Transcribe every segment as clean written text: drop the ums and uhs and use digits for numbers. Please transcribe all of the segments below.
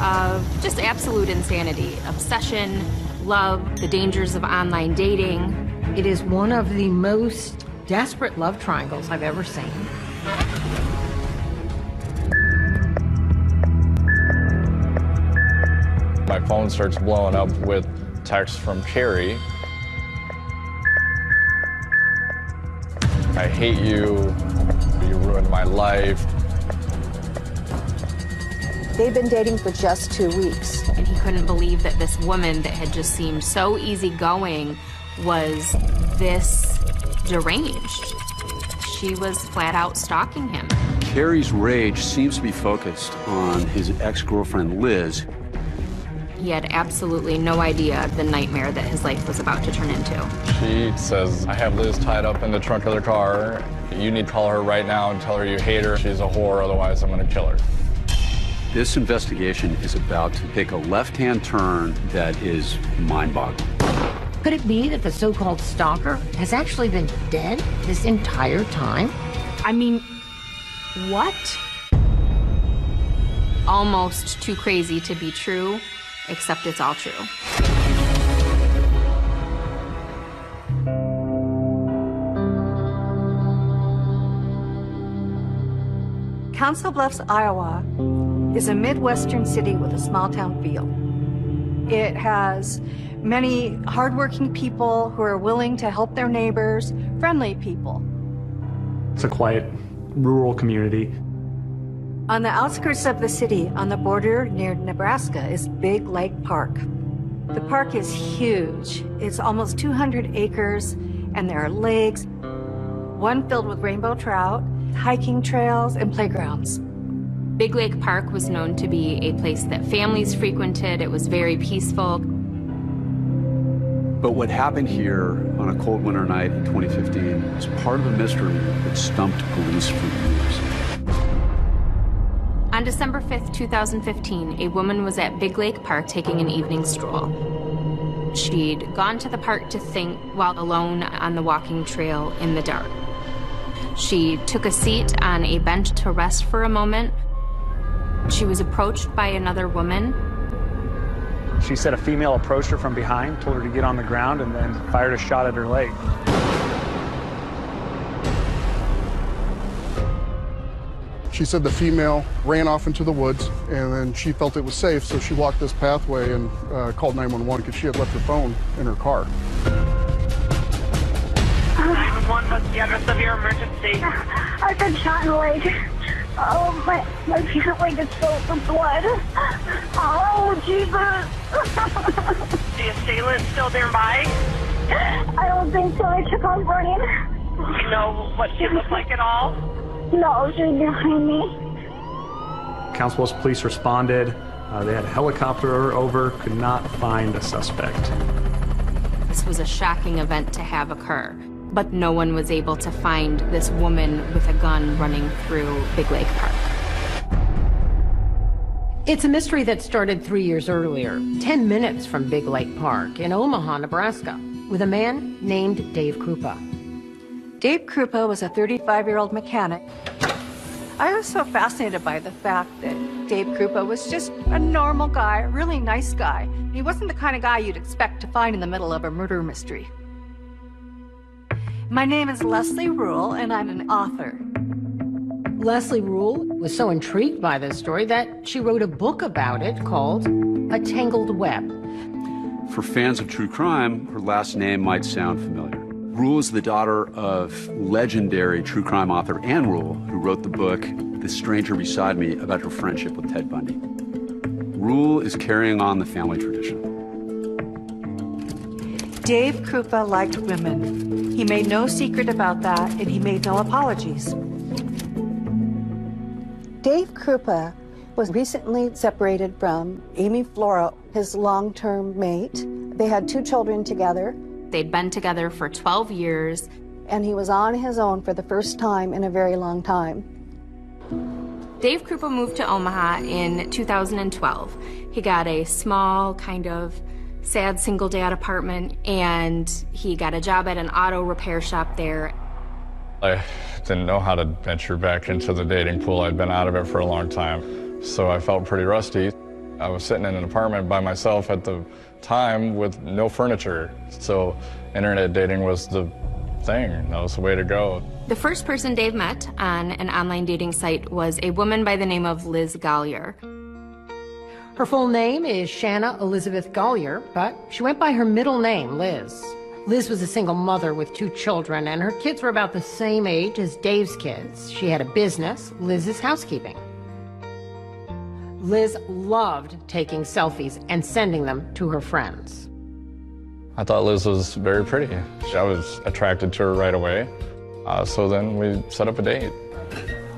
of just absolute insanity, obsession, love, the dangers of online dating. It is one of the most desperate love triangles I've ever seen. My phone starts blowing up with texts from Carrie. I hate you. You ruined my life. They'd been dating for just 2 weeks. And he couldn't believe that this woman that had just seemed so easygoing was this deranged. She was flat out stalking him. Carrie's rage seems to be focused on his ex-girlfriend, Liz. He had absolutely no idea the nightmare that his life was about to turn into. She says, I have Liz tied up in the trunk of the car. You need to call her right now and tell her you hate her. She's a whore, otherwise I'm gonna kill her. This investigation is about to take a left-hand turn that is mind-boggling. Could it be that the so-called stalker has actually been dead this entire time? I mean, what? Almost too crazy to be true, except it's all true. Council Bluffs, Iowa is a Midwestern city with a small-town feel. It has many hardworking people who are willing to help their neighbors, friendly people. It's a quiet, rural community. On the outskirts of the city, on the border near Nebraska, is Big Lake Park. The park is huge. It's almost 200 acres, and there are lakes, one filled with rainbow trout, hiking trails, and playgrounds. Big Lake Park was known to be a place that families frequented. It was very peaceful. But what happened here on a cold winter night in 2015 was part of a mystery that stumped police for years. On December 5th, 2015, a woman was at Big Lake Park taking an evening stroll. She'd gone to the park to think while alone on the walking trail in the dark. She took a seat on a bench to rest for a moment. She was approached by another woman. She said a female approached her from behind, told her to get on the ground, and then fired a shot at her leg. She said the female ran off into the woods, and then she felt it was safe, so she walked this pathway and called 911 because she had left her phone in her car. 911, what's the address of your emergency? I've been shot in the leg. Oh, my leg is filled with blood. Oh, Jesus. The assailant still nearby? I don't think so. I took off running. Do you know what she looked like at all? No, she was behind me. Council Bluffs police responded. They had a helicopter over, could not find a suspect. This was a shocking event to have occur, but no one was able to find this woman with a gun running through Big Lake Park. It's a mystery that started 3 years earlier, 10 minutes from Big Lake Park in Omaha, Nebraska, with a man named Dave Krupa. Dave Krupa was a 35-year-old mechanic. I was so fascinated by the fact that Dave Krupa was just a normal guy, a really nice guy. He wasn't the kind of guy you'd expect to find in the middle of a murder mystery. My name is Leslie Rule, and I'm an author. Leslie Rule was so intrigued by this story that she wrote a book about it called A Tangled Web. For fans of true crime, her last name might sound familiar. Rule is the daughter of legendary true crime author Ann Rule, who wrote the book The Stranger Beside Me about her friendship with Ted Bundy. Rule is carrying on the family tradition. Dave Krupa liked women. He made no secret about that, and he made no apologies. Dave Krupa was recently separated from Amy Flora, his long-term mate. They had 2 children together. They'd been together for 12 years. And he was on his own for the first time in a very long time. Dave Krupa moved to Omaha in 2012. He got a small, kind of sad single dad apartment, and he got a job at an auto repair shop there. I didn't know how to venture back into the dating pool. I'd been out of it for a long time, so I felt pretty rusty. I was sitting in an apartment by myself at the time with no furniture, so internet dating was the thing. That was the way to go. The first person Dave met on an online dating site was a woman by the name of Liz Gollier. Her full name is Shanna Elizabeth Gollier, but she went by her middle name, Liz. Liz was a single mother with 2 children, and her kids were about the same age as Dave's kids. She had a business, Liz's Housekeeping. Liz loved taking selfies and sending them to her friends. I thought Liz was very pretty. I was attracted to her right away, so then we set up a date.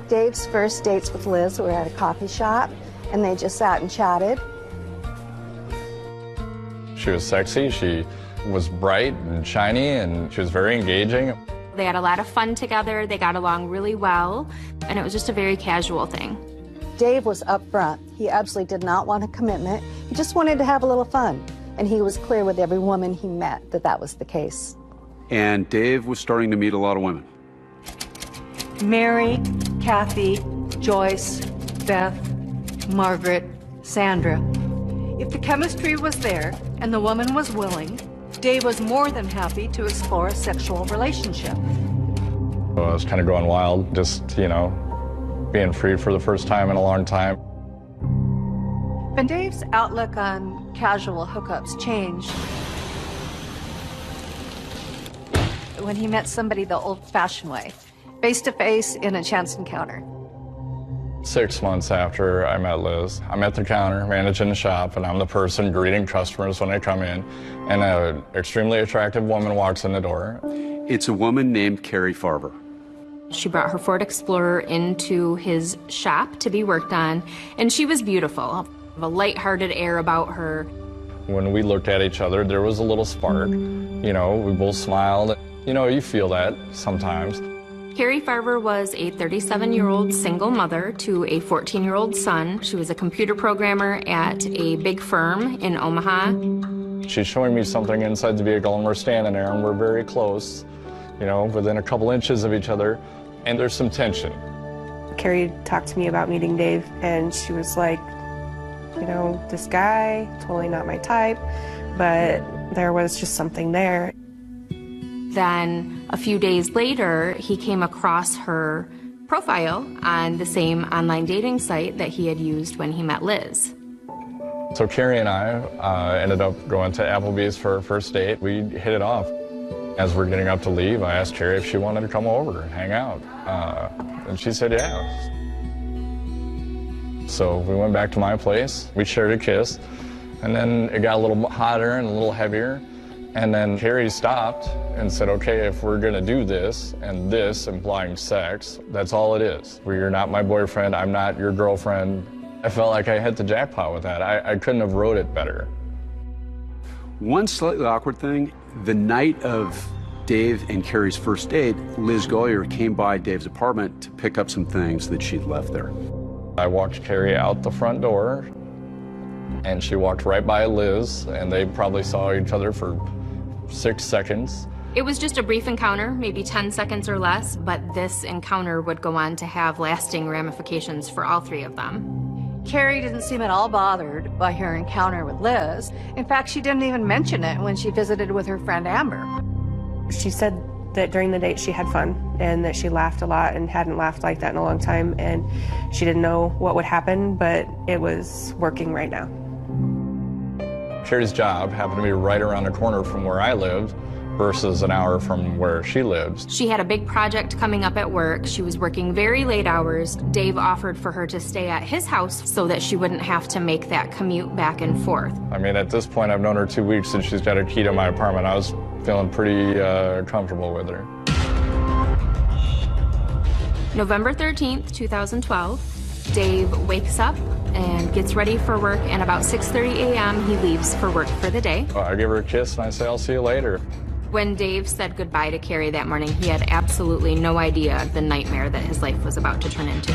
Dave's first dates with Liz were at a coffee shop, and they just sat and chatted. She was sexy, she was bright and shiny, and she was very engaging. They had a lot of fun together, they got along really well, and it was just a very casual thing. Dave was upfront. He absolutely did not want a commitment. He just wanted to have a little fun. And he was clear with every woman he met that that was the case. And Dave was starting to meet a lot of women. Mary, Kathy, Joyce, Beth, Margaret, Sandra. If the chemistry was there and the woman was willing, Dave was more than happy to explore a sexual relationship. I was kind of going wild, just, being free for the first time in a long time. When Dave's outlook on casual hookups changed when he met somebody the old-fashioned way, face-to-face in a chance encounter. 6 months after I met Liz, I'm at the counter managing the shop, and I'm the person greeting customers when they come in, and an extremely attractive woman walks in the door. It's a woman named Carrie Farver. She brought her Ford Explorer into his shop to be worked on, and she was beautiful, a lighthearted air about her. When we looked at each other, there was a little spark. We both smiled. You feel that sometimes. Carrie Farver was a 37-year-old single mother to a 14-year-old son. She was a computer programmer at a big firm in Omaha. She's showing me something inside the vehicle, and we're standing there, and we're very close, within a couple inches of each other, and there's some tension. Carrie talked to me about meeting Dave, and she was like, this guy, totally not my type, but there was just something there. Then a few days later, he came across her profile on the same online dating site that he had used when he met Liz. So Carrie and I ended up going to Applebee's for our first date. We hit it off. As we're getting up to leave, I asked Carrie if she wanted to come over and hang out, and she said yeah. So we went back to my place, we shared a kiss, and then it got a little hotter and a little heavier. And then Carrie stopped and said, okay, if we're gonna do this, and this implying sex, that's all it is. You're not my boyfriend, I'm not your girlfriend. I felt like I hit the jackpot with that. I couldn't have wrote it better. One slightly awkward thing, the night of Dave and Carrie's first date, Liz Gollier came by Dave's apartment to pick up some things that she'd left there. I walked Carrie out the front door, and she walked right by Liz, and they probably saw each other for 6 seconds. It was just a brief encounter, maybe 10 seconds or less, but this encounter would go on to have lasting ramifications for all 3 of them. Carrie didn't seem at all bothered by her encounter with Liz. In fact, she didn't even mention it when she visited with her friend Amber. She said that during the date she had fun and that she laughed a lot and hadn't laughed like that in a long time, and she didn't know what would happen, but it was working right now. Carrie's job happened to be right around the corner from where I lived versus an hour from where she lives. She had a big project coming up at work. She was working very late hours. Dave offered for her to stay at his house so that she wouldn't have to make that commute back and forth. I mean, at this point, I've known her 2 weeks and she's got a key to my apartment. I was feeling pretty comfortable with her. November 13th, 2012, Dave wakes up and gets ready for work, and about 6:30 a.m. he leaves for work for the day. I give her a kiss and I say, I'll see you later. When Dave said goodbye to Carrie that morning, he had absolutely no idea the nightmare that his life was about to turn into.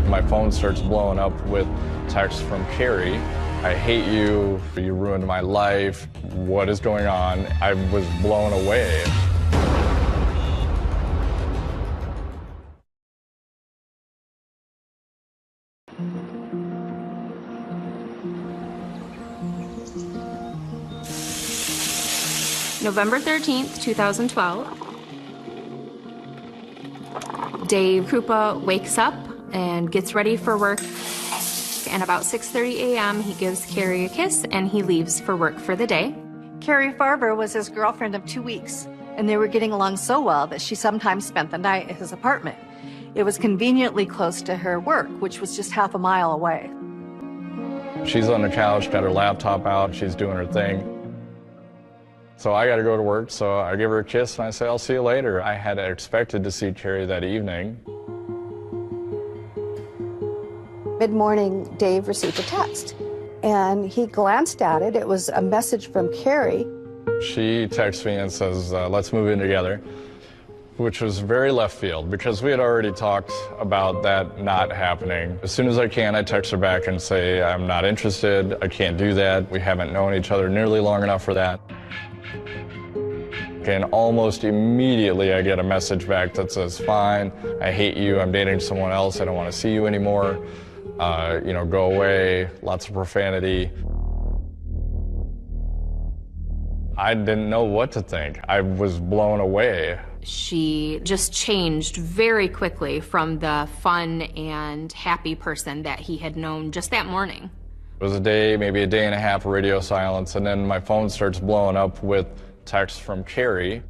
My phone starts blowing up with texts from Carrie. I hate you, you ruined my life, what is going on? I was blown away. November 13th, 2012. Dave Krupa wakes up and gets ready for work. And about 6:30 a.m., he gives Carrie a kiss and he leaves for work for the day. Carrie Farber was his girlfriend of 2 weeks, and they were getting along so well that she sometimes spent the night at his apartment. It was conveniently close to her work, which was just half a mile away. She's on the couch, got her laptop out, she's doing her thing. So I got to go to work, so I give her a kiss and I say, I'll see you later. I had expected to see Carrie that evening. Mid-morning, Dave received a text, and he glanced at it. It was a message from Carrie. She texts me and says, let's move in together, which was very left field because we had already talked about that not happening. As soon as I can, I text her back and say, I'm not interested, I can't do that, we haven't known each other nearly long enough for that. And almost immediately I get a message back that says, fine, I hate you, I'm dating someone else, I don't want to see you anymore, go away, lots of profanity. I didn't know what to think. I was blown away. She just changed very quickly from the fun and happy person that he had known just that morning. It was a day, maybe a day and a half of radio silence, and then my phone starts blowing up with texts from Carrie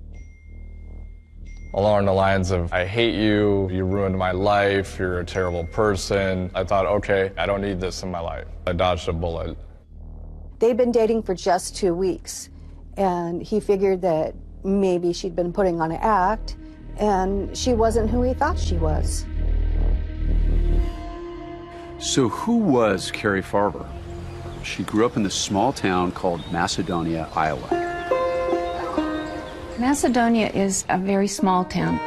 along the lines of, I hate you, you ruined my life, you're a terrible person. I thought, okay, I don't need this in my life. I dodged a bullet. They'd been dating for just 2 weeks, and he figured that maybe she'd been putting on an act, and she wasn't who he thought she was. So who was Carrie Farber? She grew up in this small town called Macedonia, Iowa. Macedonia is a very small town.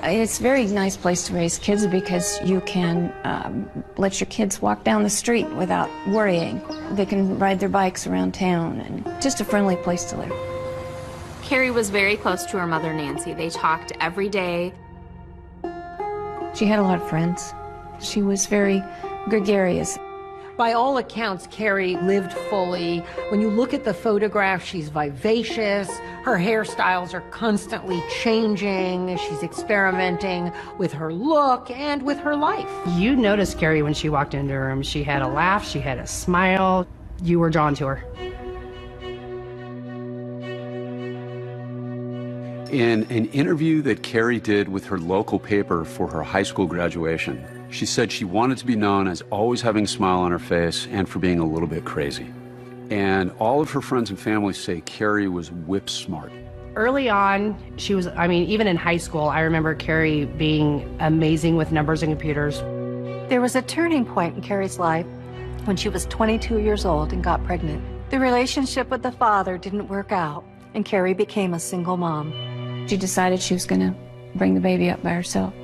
It's a very nice place to raise kids because you can let your kids walk down the street without worrying. They can ride their bikes around town, and just a friendly place to live. Carrie was very close to her mother, Nancy. They talked every day. She had a lot of friends. She was very gregarious. By all accounts, Carrie lived fully. When you look at the photograph, she's vivacious. Her hairstyles are constantly changing. She's experimenting with her look and with her life. You noticed Carrie when she walked into her room. She had a laugh, she had a smile. You were drawn to her. In an interview that Carrie did with her local paper for her high school graduation, she said she wanted to be known as always having a smile on her face and for being a little bit crazy. And all of her friends and family say Carrie was whip smart. Early on, she was, even in high school, I remember Carrie being amazing with numbers and computers. There was a turning point in Carrie's life when she was 22 years old and got pregnant. The relationship with the father didn't work out, and Carrie became a single mom. She decided she was going to bring the baby up by herself.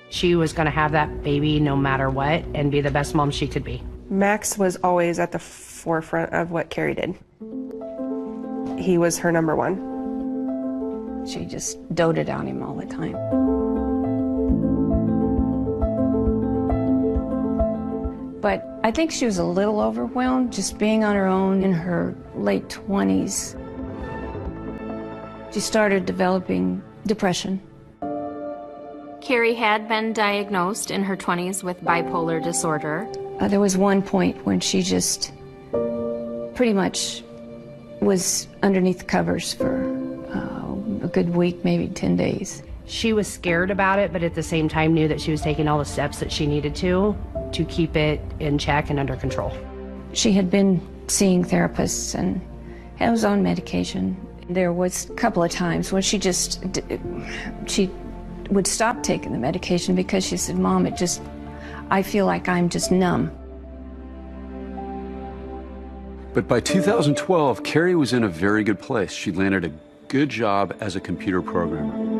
She was going to have that baby no matter what and be the best mom she could be. Max was always at the forefront of what Carrie did. He was her number one. She just doted on him all the time. But I think she was a little overwhelmed just being on her own in her late 20s. She started developing depression. Carrie had been diagnosed in her 20s with bipolar disorder. There was one point when she just pretty much was underneath the covers for a good week, maybe 10 days. She was scared about it, but at the same time knew that she was taking all the steps that she needed to keep it in check and under control. She had been seeing therapists and was on medication. There was a couple of times when she would stop taking the medication because she said, Mom, I feel like I'm just numb. But by 2012, Carrie was in a very good place. She landed a good job as a computer programmer.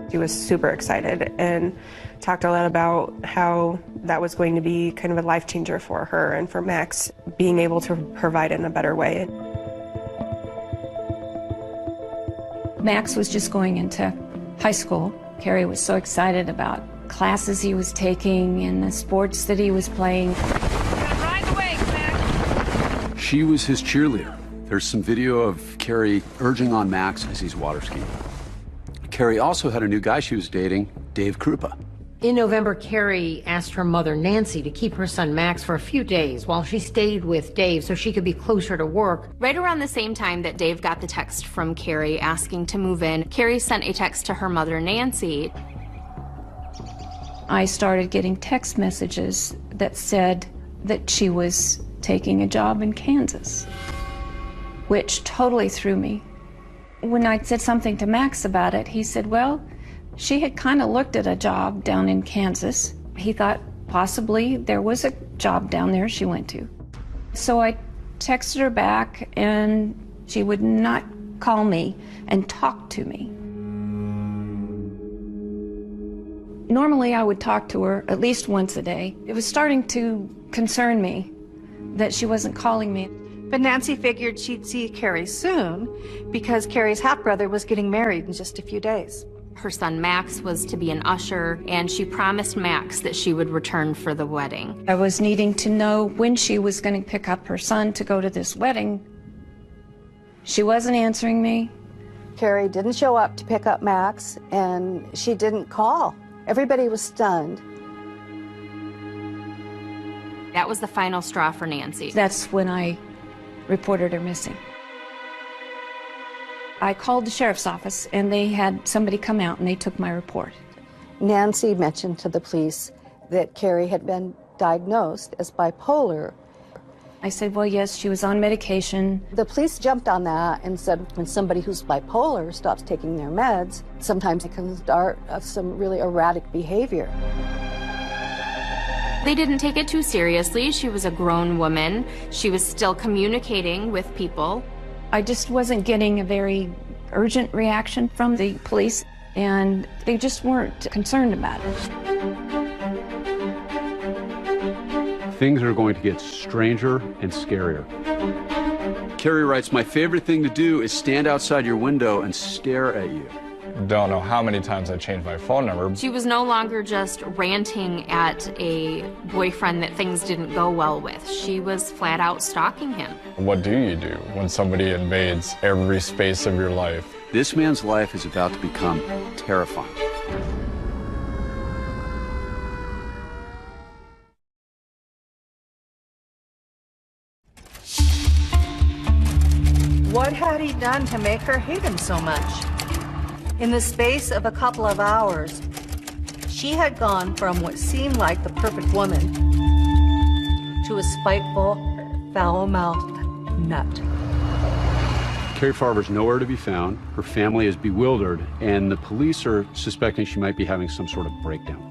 She was super excited and talked a lot about how that was going to be kind of a life changer for her and for Max, being able to provide in a better way. Max was just going into high school. Carrie was so excited about classes he was taking and the sports that he was playing. Ride the waves, Max. She was his cheerleader. There's some video of Carrie urging on Max as he's water skiing. Carrie also had a new guy she was dating, Dave Krupa. In November, Carrie asked her mother, Nancy, to keep her son Max for a few days while she stayed with Dave so she could be closer to work. Right around the same time that Dave got the text from Carrie asking to move in, Carrie sent a text to her mother, Nancy. I started getting text messages that said that she was taking a job in Kansas, which totally threw me. When I said something to Max about it, he said, well, she had kind of looked at a job down in Kansas. He thought possibly there was a job down there she went to. So I texted her back, and she would not call me and talk to me. Normally I would talk to her at least once a day. It was starting to concern me that she wasn't calling me. But Nancy figured she'd see Carrie soon because Carrie's half-brother was getting married in just a few days. Her son Max was to be an usher, and she promised Max that she would return for the wedding. I was needing to know when she was going to pick up her son to go to this wedding. She wasn't answering me. Carrie didn't show up to pick up Max, and she didn't call. Everybody was stunned. That was the final straw for Nancy. That's when I reported her missing. I called the sheriff's office, and they had somebody come out, and they took my report. Nancy mentioned to the police that Carrie had been diagnosed as bipolar. I said, well, yes, she was on medication. The police jumped on that and said when somebody who's bipolar stops taking their meds, sometimes it can start some really erratic behavior. They didn't take it too seriously. She was a grown woman. She was still communicating with people. I just wasn't getting a very urgent reaction from the police, and they just weren't concerned about it. Things are going to get stranger and scarier. Carrie writes, my favorite thing to do is stand outside your window and stare at you. Don't know how many times I changed my phone number. She was no longer just ranting at a boyfriend that things didn't go well with. She was flat out stalking him. What do you do when somebody invades every space of your life? This man's life is about to become terrifying. What had he done to make her hate him so much? In the space of a couple of hours, she had gone from what seemed like the perfect woman to a spiteful, foul-mouthed nut. Carrie Farver's nowhere to be found. Her family is bewildered, and the police are suspecting she might be having some sort of breakdown.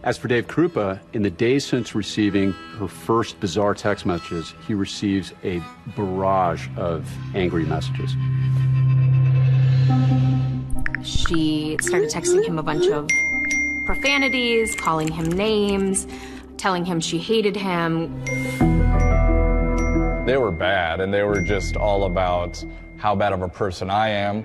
As for Dave Krupa, in the days since receiving her first bizarre text messages, he receives a barrage of angry messages. She started texting him a bunch of profanities, calling him names, telling him she hated him. They were bad, and they were just all about how bad of a person I am.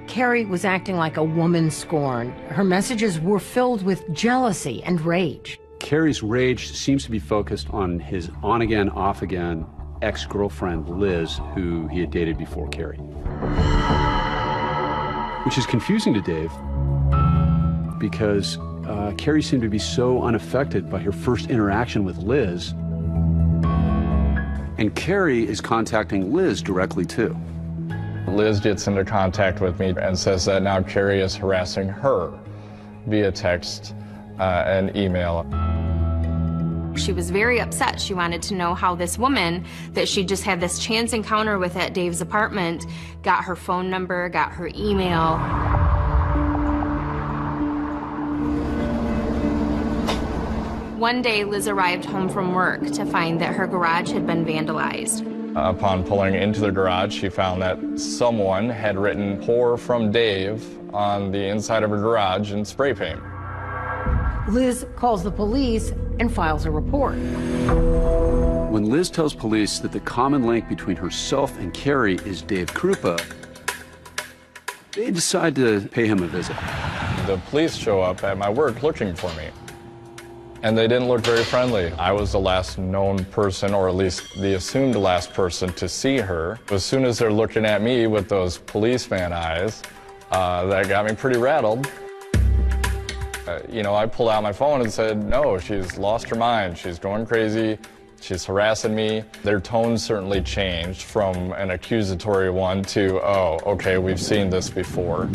Carrie was acting like a woman scorned. Her messages were filled with jealousy and rage. Carrie's rage seems to be focused on his on-again, off-again ex-girlfriend, Liz, who he had dated before Carrie. Which is confusing to Dave because Carrie seemed to be so unaffected by her first interaction with Liz. And Carrie is contacting Liz directly, too. Liz gets into contact with me and says that now Carrie is harassing her via text and email. She was very upset. She wanted to know how this woman that she just had this chance encounter with at Dave's apartment got her phone number, got her email. One day, Liz arrived home from work to find that her garage had been vandalized. Upon pulling into the garage, she found that someone had written "Pour from Dave" on the inside of her garage in spray paint. Liz calls the police and files a report. When Liz tells police that the common link between herself and Carrie is Dave Krupa, they decide to pay him a visit. The police show up at my work looking for me. and they didn't look very friendly. I was the last known person, or at least the assumed last person, to see her. As soon as they're looking at me with those policeman eyes, that got me pretty rattled. I pulled out my phone and said, no, she's lost her mind. She's going crazy. She's harassing me. Their tone certainly changed from an accusatory one to, oh, okay, we've seen this before.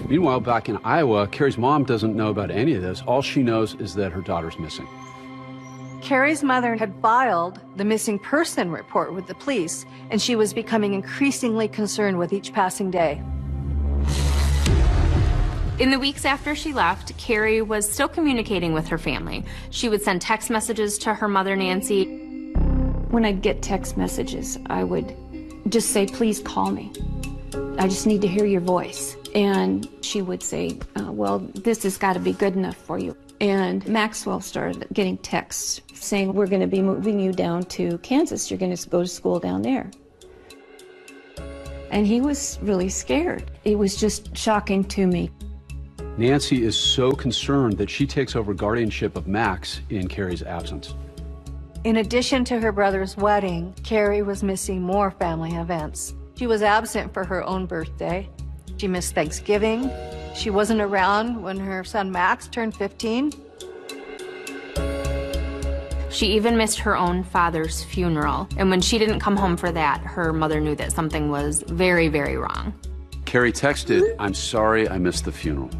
Meanwhile, back in Iowa, Carrie's mom doesn't know about any of this. All she knows is that her daughter's missing. Carrie's mother had filed the missing person report with the police, and she was becoming increasingly concerned with each passing day. In the weeks after she left, Carrie was still communicating with her family. She would send text messages to her mother, Nancy. When I'd get text messages, I would just say, please call me. I just need to hear your voice. And she would say, well, this has got to be good enough for you. And Maxwell started getting texts saying, we're going to be moving you down to Kansas. You're going to go to school down there. And he was really scared. It was just shocking to me. Nancy is so concerned that she takes over guardianship of Max in Carrie's absence. In addition to her brother's wedding, Carrie was missing more family events. She was absent for her own birthday. She missed Thanksgiving. She wasn't around when her son Max turned 15. She even missed her own father's funeral. And when she didn't come home for that, her mother knew that something was very, very wrong. Carrie texted, I'm sorry I missed the funeral.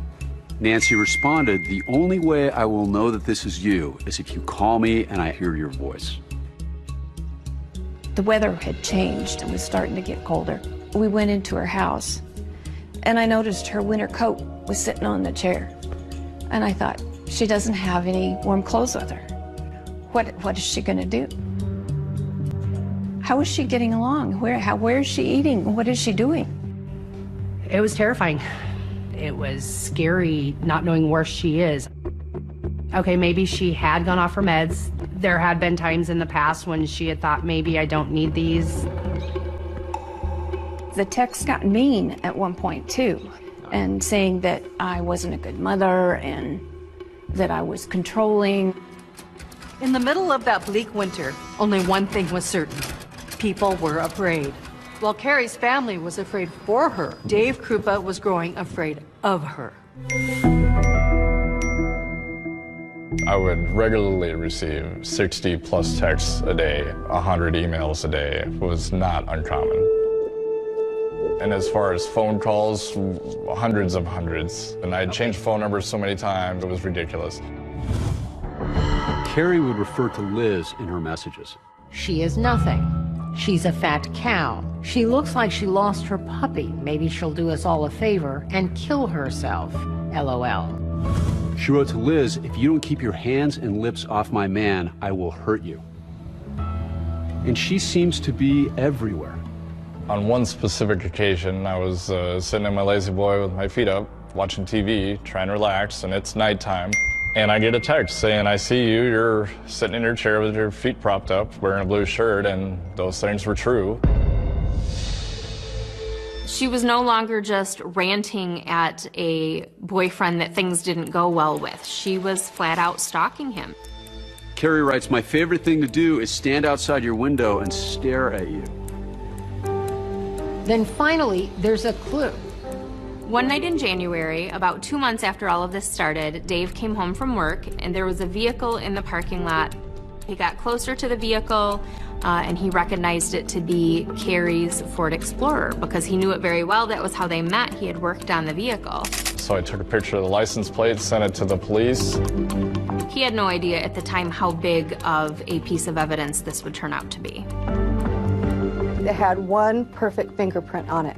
Nancy responded, the only way I will know that this is you is if you call me and I hear your voice. The weather had changed. It was starting to get colder. We went into her house, and I noticed her winter coat was sitting on the chair. And I thought, she doesn't have any warm clothes with her. What is she going to do? How is she getting along? Where is she eating? What is she doing? It was terrifying. It was scary not knowing where she is. Okay, maybe she had gone off her meds. There had been times in the past when she had thought, maybe I don't need these. The text got mean at one point, too, and saying that I wasn't a good mother and that I was controlling. In the middle of that bleak winter, only one thing was certain. People were afraid. While Carrie's family was afraid for her, Dave Krupa was growing afraid of her. I would regularly receive 60 plus texts a day, 100 emails a day. It was not uncommon. And as far as phone calls, hundreds. And I'd changed phone numbers so many times, it was ridiculous. Carrie would refer to Liz in her messages. She is nothing. She's a fat cow. She looks like she lost her puppy. Maybe she'll do us all a favor and kill herself. LOL. She wrote to Liz, if you don't keep your hands and lips off my man, I will hurt you. And she seems to be everywhere. On one specific occasion, I was sitting in my lazy boy with my feet up, watching TV, trying to relax, and it's nighttime. And I get a text saying, I see you, you're sitting in your chair with your feet propped up, wearing a blue shirt, and those things were true. She was no longer just ranting at a boyfriend that things didn't go well with. She was flat out stalking him. Carrie writes, my favorite thing to do is stand outside your window and stare at you. Then finally, there's a clue. One night in January, about 2 months after all of this started, Dave came home from work and there was a vehicle in the parking lot. He got closer to the vehicle and he recognized it to be Carrie's Ford Explorer because he knew it very well. That was how they met. He had worked on the vehicle. So I took a picture of the license plate, sent it to the police. He had no idea at the time how big of a piece of evidence this would turn out to be. It had one perfect fingerprint on it.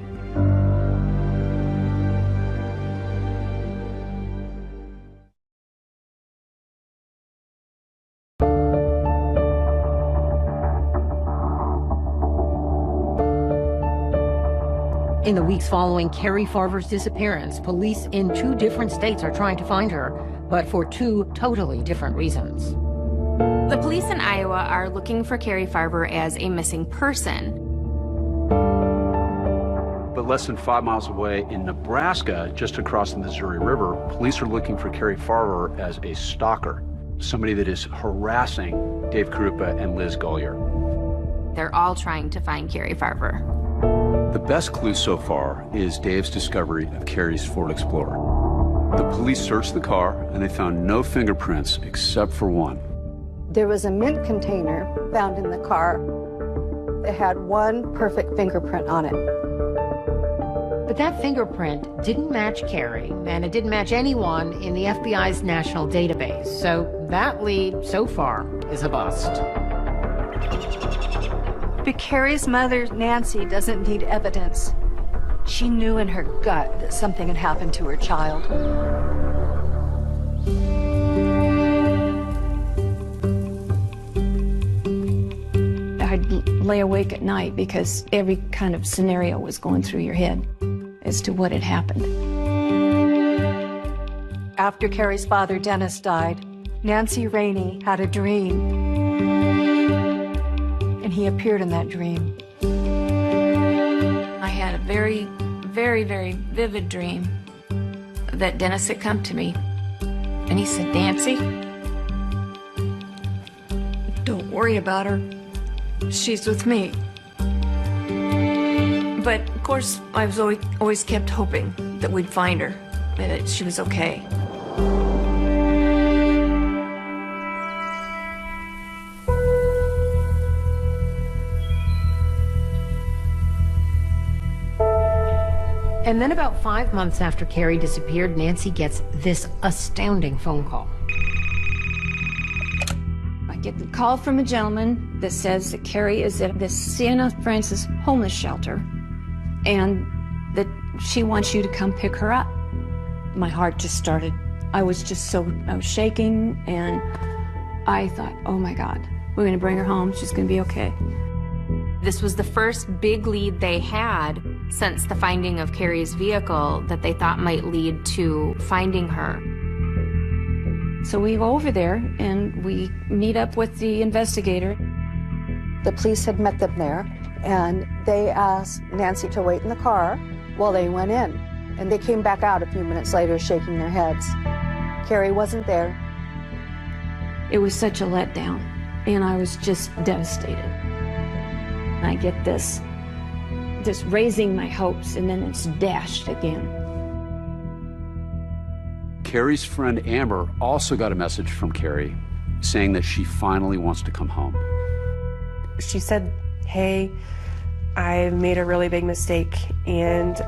In the weeks following Carrie Farver's disappearance, police in 2 different states are trying to find her, but for 2 totally different reasons. The police in Iowa are looking for Carrie Farver as a missing person. But less than 5 miles away in Nebraska, just across the Missouri River, police are looking for Carrie Farver as a stalker, somebody that is harassing Dave Krupa and Liz Gollier. They're all trying to find Carrie Farver. The best clue so far is Dave's discovery of Carrie's Ford Explorer. The police searched the car and they found no fingerprints except for one. There was a mint container found in the car that had one perfect fingerprint on it. But that fingerprint didn't match Carrie, and it didn't match anyone in the FBI's national database. So that lead, so far, is a bust. But Carrie's mother, Nancy, doesn't need evidence. She knew in her gut that something had happened to her child. I'd lay awake at night because every kind of scenario was going through your head as to what had happened. After Carrie's father, Dennis, died, Nancy Rainey had a dream. And he appeared in that dream. I had a very, very, very vivid dream that Dennis had come to me and he said, "Nancy, don't worry about her. She's with me." But of course, I was always kept hoping that we'd find her, that she was okay. And then about 5 months after Carrie disappeared, Nancy gets this astounding phone call. I get the call from a gentleman that says that Carrie is at the Siena Francis homeless shelter and that she wants you to come pick her up. My heart just started. I was shaking, and I thought, oh my God, we're gonna bring her home. She's gonna be okay. This was the first big lead they had since the finding of Carrie's vehicle that they thought might lead to finding her. So we go over there and we meet up with the investigator. The police had met them there, and they asked Nancy to wait in the car while they went in. And they came back out a few minutes later shaking their heads. Carrie wasn't there. It was such a letdown, and I was just devastated. I get this raising my hopes, and then it's dashed again. Carrie's friend Amber also got a message from Carrie saying that she finally wants to come home. She said, "Hey, I made a really big mistake, and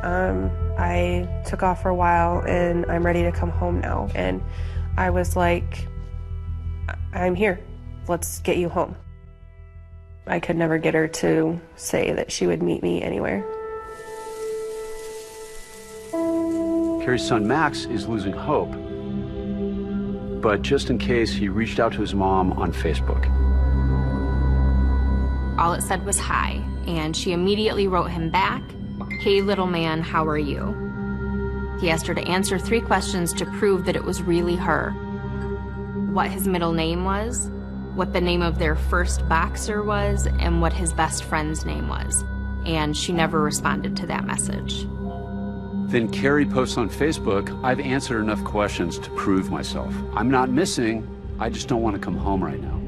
I took off for a while, and I'm ready to come home now." And I was like, "I'm here. Let's get you home." I could never get her to say that she would meet me anywhere. Carrie's son Max is losing hope, but just in case, he reached out to his mom on Facebook. All it said was hi, and she immediately wrote him back, "Hey little man, how are you?" He asked her to answer 3 questions to prove that it was really her. What his middle name was, what the name of their first boxer was, and what his best friend's name was. And she never responded to that message. Then Carrie posts on Facebook, "I've answered enough questions to prove myself. I'm not missing, I just don't want to come home right now."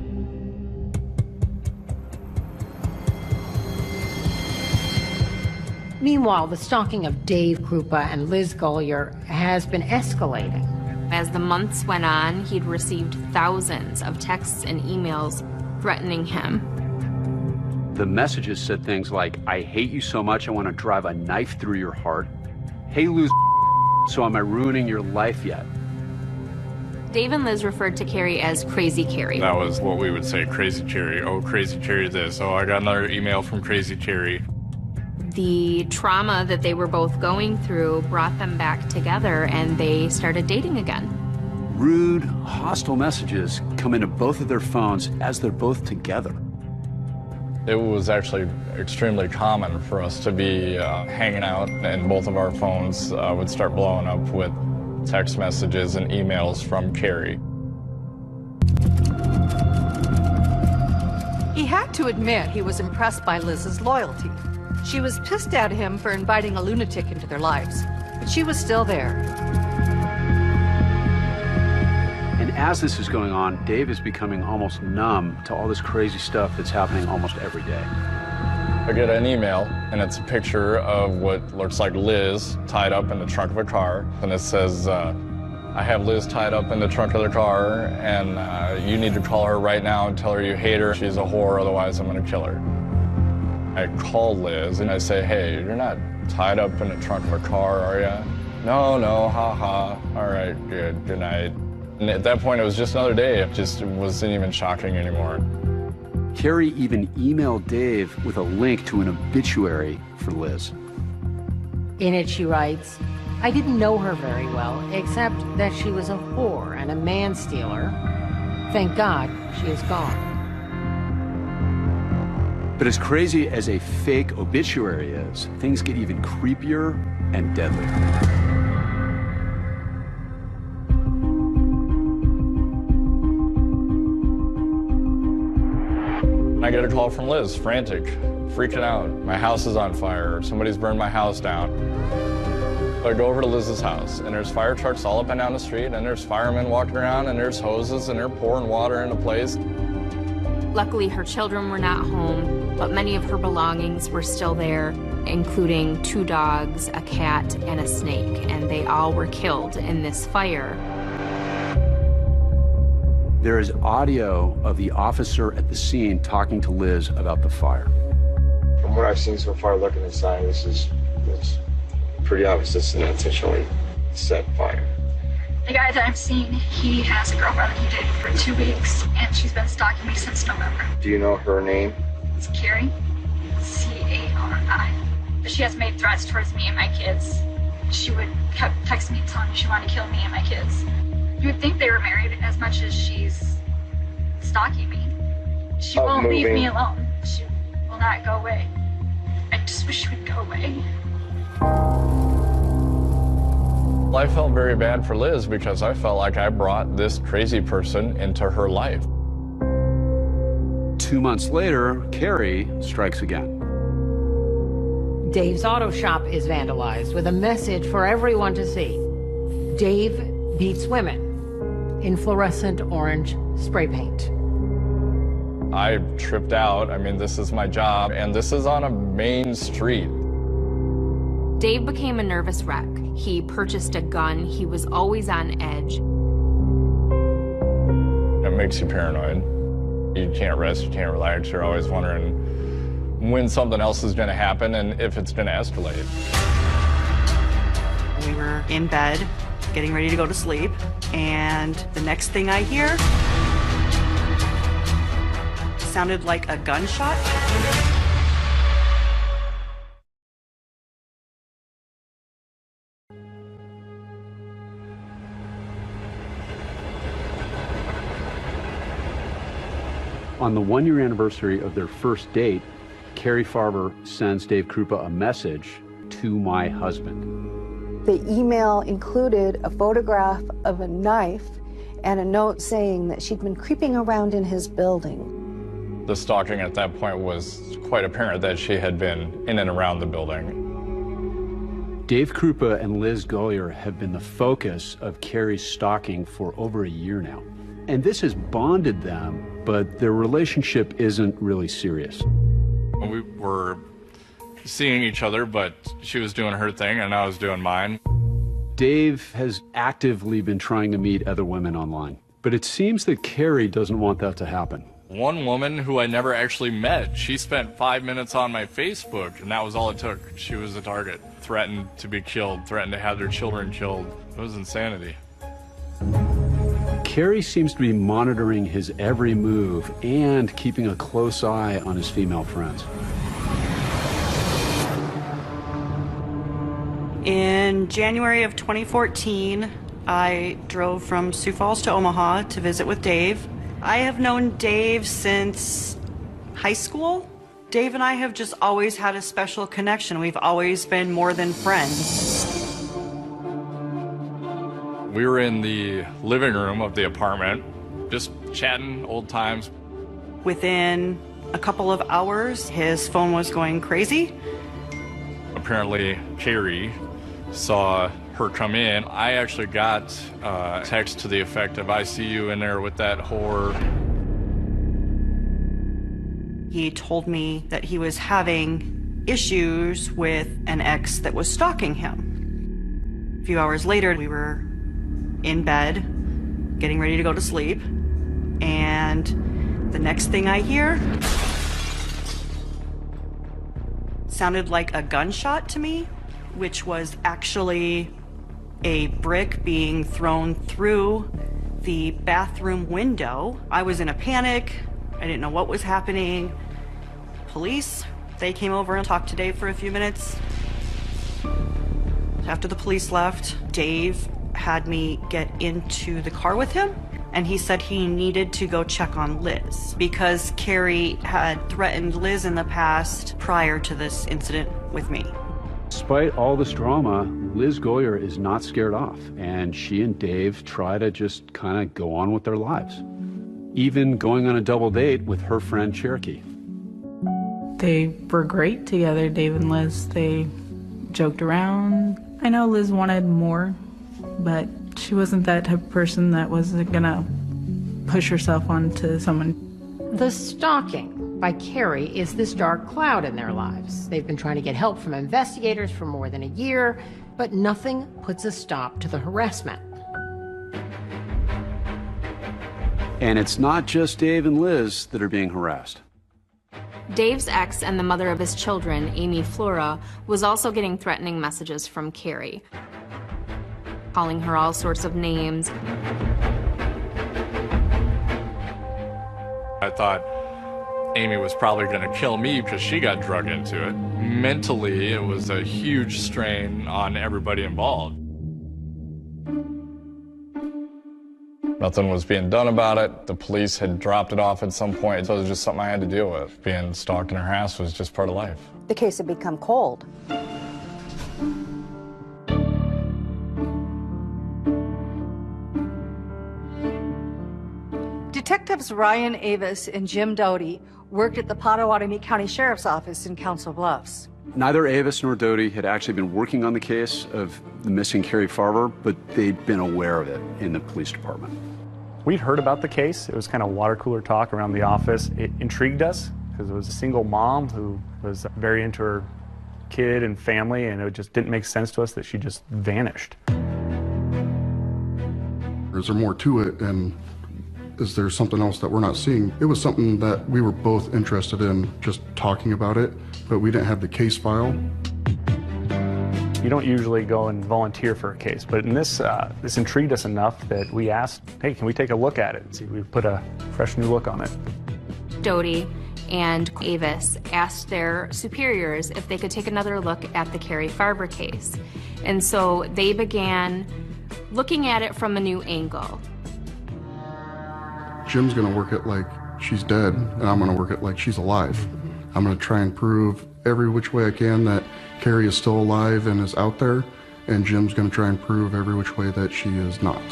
Meanwhile, the stalking of Dave Krupa and Liz Gollier has been escalating. As the months went on, he'd received thousands of texts and emails threatening him. The messages said things like, "I hate you so much, I want to drive a knife through your heart. Hey, Lou, so am I ruining your life yet?" Dave and Liz referred to Carrie as Crazy Carrie. That was what we would say, Crazy Cherry. Oh, Crazy Cherry this. Oh, I got another email from Crazy Cherry. The trauma that they were both going through brought them back together, and they started dating again. Rude, hostile messages come into both of their phones as they're both together. It was actually extremely common for us to be hanging out, and both of our phones would start blowing up with text messages and emails from Carrie. He had to admit he was impressed by Liz's loyalty. She was pissed at him for inviting a lunatic into their lives, but she was still there. And as this is going on, Dave is becoming almost numb to all this crazy stuff that's happening almost every day. I get an email, and it's a picture of what looks like Liz tied up in the trunk of a car. And it says, I have Liz tied up in the trunk of the car, and you need to call her right now and tell her you hate her. She's a whore, otherwise I'm going to kill her. I call Liz, and I say, hey, you're not tied up in the trunk of a car, are you? No, haha. All right, good night. And at that point, it was just another day. It wasn't even shocking anymore. Carrie even emailed Dave with a link to an obituary for Liz. In it, she writes, I didn't know her very well, except that she was a whore and a man-stealer. Thank God she is gone. But as crazy as a fake obituary is, things get even creepier and deadlier. I get a call from Liz, frantic, freaking out. My house is on fire. Somebody's burned my house down. I go over to Liz's house, and there's fire trucks all up and down the street, and there's firemen walking around, and there's hoses, and they're pouring water into place. Luckily, her children were not home, but many of her belongings were still there, including 2 dogs, a cat, and a snake, and they all were killed in this fire. There is audio of the officer at the scene talking to Liz about the fire. From what I've seen so far, looking inside, it's pretty obvious it's an intentionally set fire. The guy that I'm seeing, he has a girlfriend he dated for 2 weeks, and she's been stalking me since November. Do you know her name? It's Carrie, C-A-R-I. But she has made threats towards me and my kids. She would kept texting me telling me she wanted to kill me and my kids. You would think they were married as much as she's stalking me. She won't leave me alone. She will not go away. I just wish she would go away. Well, I felt very bad for Liz because I felt like I brought this crazy person into her life. 2 months later, Carrie strikes again. Dave's auto shop is vandalized with a message for everyone to see. Dave beats women in fluorescent orange spray paint. I tripped out. I mean, this is my job, and this is on a main street. Dave became a nervous wreck. He purchased a gun. He was always on edge. It makes you paranoid. You can't rest, you can't relax. You're always wondering when something else is going to happen and if it's going to escalate. We were in bed, getting ready to go to sleep, and the next thing I hear sounded like a gunshot. On the 1-year anniversary of their first date, Carrie Farber sends Dave Krupa a message, "To my husband." The email included a photograph of a knife and a note saying that she'd been creeping around in his building. The stalking at that point was quite apparent that she had been in and around the building. Dave Krupa and Liz Gollier have been the focus of Carrie's stalking for over a year now. And this has bonded them, but their relationship isn't really serious. We were seeing each other, but she was doing her thing and I was doing mine. Dave has actively been trying to meet other women online, but it seems that Carrie doesn't want that to happen. One woman who I never actually met, she spent 5 minutes on my Facebook, and that was all it took. She was a target, threatened to be killed, threatened to have their children killed. It was insanity. Carrie seems to be monitoring his every move and keeping a close eye on his female friends. In January of 2014, I drove from Sioux Falls to Omaha to visit with Dave. I have known Dave since high school. Dave and I have just always had a special connection. We've always been more than friends. We were in the living room of the apartment, just chatting old times. Within a couple of hours, his phone was going crazy. Apparently, Carrie saw her come in. I actually got a text to the effect of, "I see you in there with that whore." He told me that he was having issues with an ex that was stalking him. A few hours later, we were in bed, getting ready to go to sleep, and the next thing I hear sounded like a gunshot to me, which was actually a brick being thrown through the bathroom window. I was in a panic. I didn't know what was happening. Police, they came over and talked to Dave for a few minutes. After the police left, Dave had me get into the car with him, and he said he needed to go check on Liz because Carrie had threatened Liz in the past prior to this incident with me. Despite all this drama, Liz Goyer is not scared off, and she and Dave try to just kind of go on with their lives. Even going on a double date with her friend Cherokee. They were great together, Dave and Liz. They joked around. I know Liz wanted more, but she wasn't that type of person that was gonna push herself onto someone. The stalking by Carrie is this dark cloud in their lives. They've been trying to get help from investigators for more than a year, but nothing puts a stop to the harassment. And it's not just Dave and Liz that are being harassed. Dave's ex and the mother of his children, Amy Flora, was also getting threatening messages from Carrie, calling her all sorts of names. I thought Amy was probably going to kill me because she got drug into it. Mentally, it was a huge strain on everybody involved. Nothing was being done about it. The police had dropped it off at some point, so it was just something I had to deal with. Being stalked and harassed was just part of life. The case had become cold. Detectives Ryan Avis and Jim Doty worked at the Pottawatomie County Sheriff's Office in Council Bluffs. Neither Avis nor Doty had actually been working on the case of the missing Carrie Farver, but they'd been aware of it in the police department. We'd heard about the case. It was kind of water cooler talk around the office. It intrigued us because it was a single mom who was very into her kid and family, and it just didn't make sense to us that she just vanished. Is there more to it, and is there something else that we're not seeing? It was something that we were both interested in just talking about it, but we didn't have the case file. You don't usually go and volunteer for a case, but in this intrigued us enough that we asked, hey, can we take a look at it and see if we put a fresh new look on it? Doty and Avis asked their superiors if they could take another look at the Carrie Farver case. And so they began looking at it from a new angle. Jim's gonna work it like she's dead, and I'm gonna work it like she's alive. I'm gonna try and prove every which way I can that Carrie is still alive and is out there, and Jim's gonna try and prove every which way that she is not.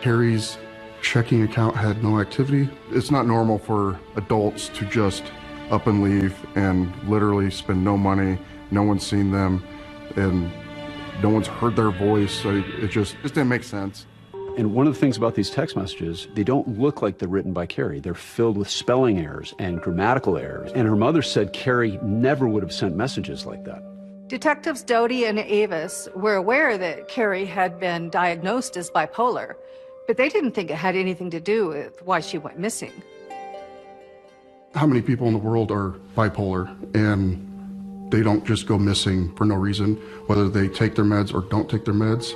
Carrie's checking account had no activity. It's not normal for adults to just up and leave and literally spend no money, no one's seen them, and no one's heard their voice. So it just didn't make sense. And one of the things about these text messages, they don't look like they're written by Carrie. They're filled with spelling errors and grammatical errors. And her mother said Carrie never would have sent messages like that. Detectives Doty and Avis were aware that Carrie had been diagnosed as bipolar, but they didn't think it had anything to do with why she went missing. How many people in the world are bipolar and they don't just go missing for no reason, whether they take their meds or don't take their meds?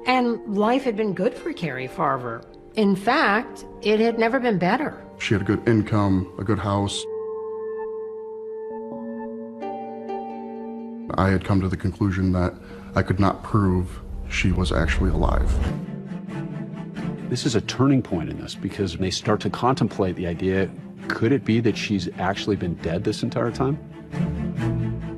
And life had been good for Carrie Farver. In fact, it had never been better. She had a good income, a good house. I had come to the conclusion that I could not prove she was actually alive. This is a turning point in this because they start to contemplate the idea, could it be that she's actually been dead this entire time?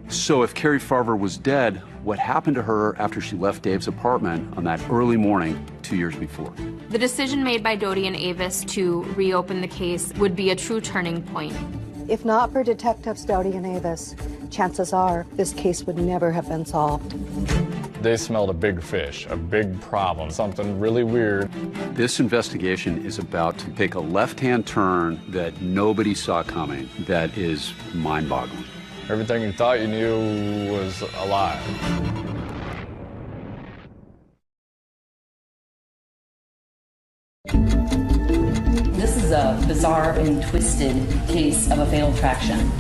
So if Carrie Farver was dead, what happened to her after she left Dave's apartment on that early morning 2 years before? The decision made by Doty and Avis to reopen the case would be a true turning point. If not for Detectives Doughty and Avis, chances are this case would never have been solved. They smelled a big fish, a big problem, something really weird. This investigation is about to take a left-hand turn that nobody saw coming. That is mind-boggling. Everything you thought you knew was a lie. This is a bizarre and twisted case of a fatal attraction.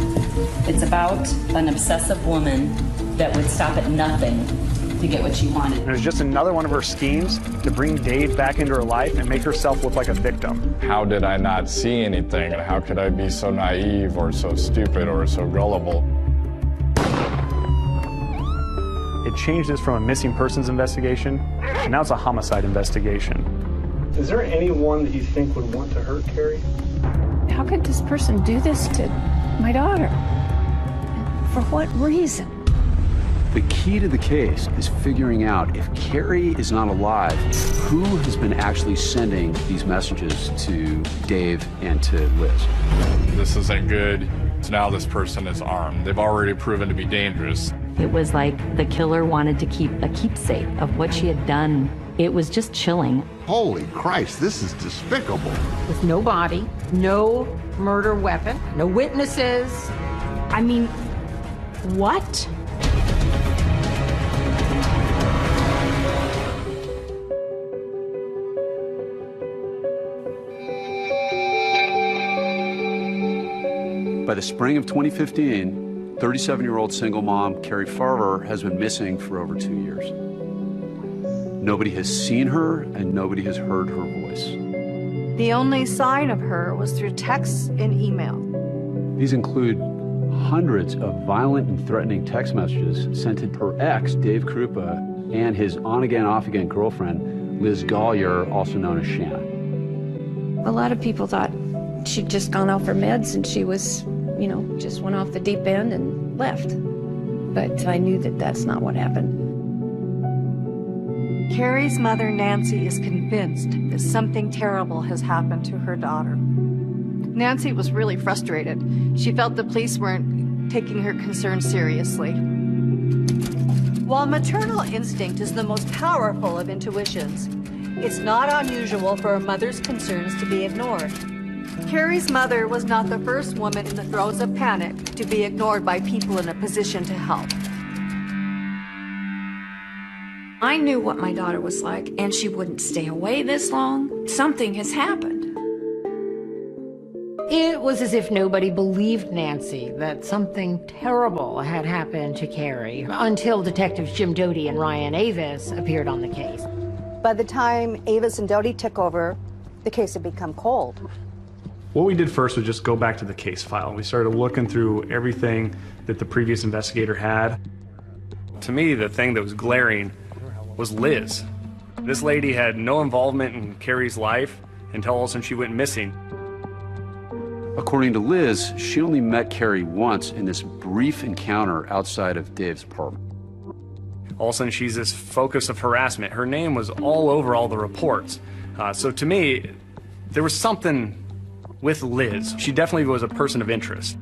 It's about an obsessive woman that would stop at nothing to get what she wanted. It was just another one of her schemes to bring Dave back into her life and make herself look like a victim. How did I not see anything? And how could I be so naive or so stupid or so gullible? It changed this from a missing persons investigation, and now it's a homicide investigation. Is there anyone that you think would want to hurt Carrie? How could this person do this to my daughter? For what reason? The key to the case is figuring out if Carrie is not alive, who has been actually sending these messages to Dave and to Liz. This isn't good. So now this person is armed. They've already proven to be dangerous. It was like the killer wanted to keep a keepsake of what she had done. It was just chilling. Holy Christ, this is despicable. With no body, no murder weapon, no witnesses. I mean, what? By the spring of 2015, 37-year-old single mom Carrie Farver has been missing for over 2 years. Nobody has seen her and nobody has heard her voice. The only sign of her was through texts and email. These include hundreds of violent and threatening text messages sent to her ex, Dave Krupa, and his on-again, off-again girlfriend, Liz Gollier, also known as Shanna. A lot of people thought she'd just gone off her meds and she was, you know, just went off the deep end and left. But I knew that that's not what happened. Carrie's mother, Nancy, is convinced that something terrible has happened to her daughter. Nancy was really frustrated. She felt the police weren't taking her concerns seriously. While maternal instinct is the most powerful of intuitions, it's not unusual for a mother's concerns to be ignored. Carrie's mother was not the first woman in the throes of panic to be ignored by people in a position to help. I knew what my daughter was like, and she wouldn't stay away this long. Something has happened. It was as if nobody believed Nancy that something terrible had happened to Carrie until Detectives Jim Doty and Ryan Avis appeared on the case. By the time Avis and Doty took over, the case had become cold. What we did first was just go back to the case file. We started looking through everything that the previous investigator had. To me, the thing that was glaring was Liz. This lady had no involvement in Carrie's life until all of a sudden she went missing. According to Liz, she only met Carrie once in this brief encounter outside of Dave's apartment. All of a sudden she's this focus of harassment. Her name was all over all the reports. So to me, there was something with Liz. She definitely was a person of interest.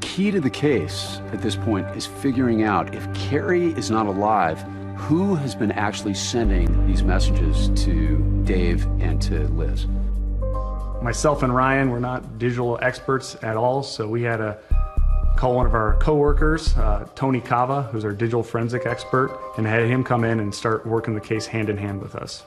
Key to the case at this point is figuring out if Carrie is not alive, who has been actually sending these messages to Dave and to Liz. Myself and Ryan were not digital experts at all, so we had to call one of our coworkers, Tony Cava, who's our digital forensic expert, and had him come in and start working the case hand in hand with us.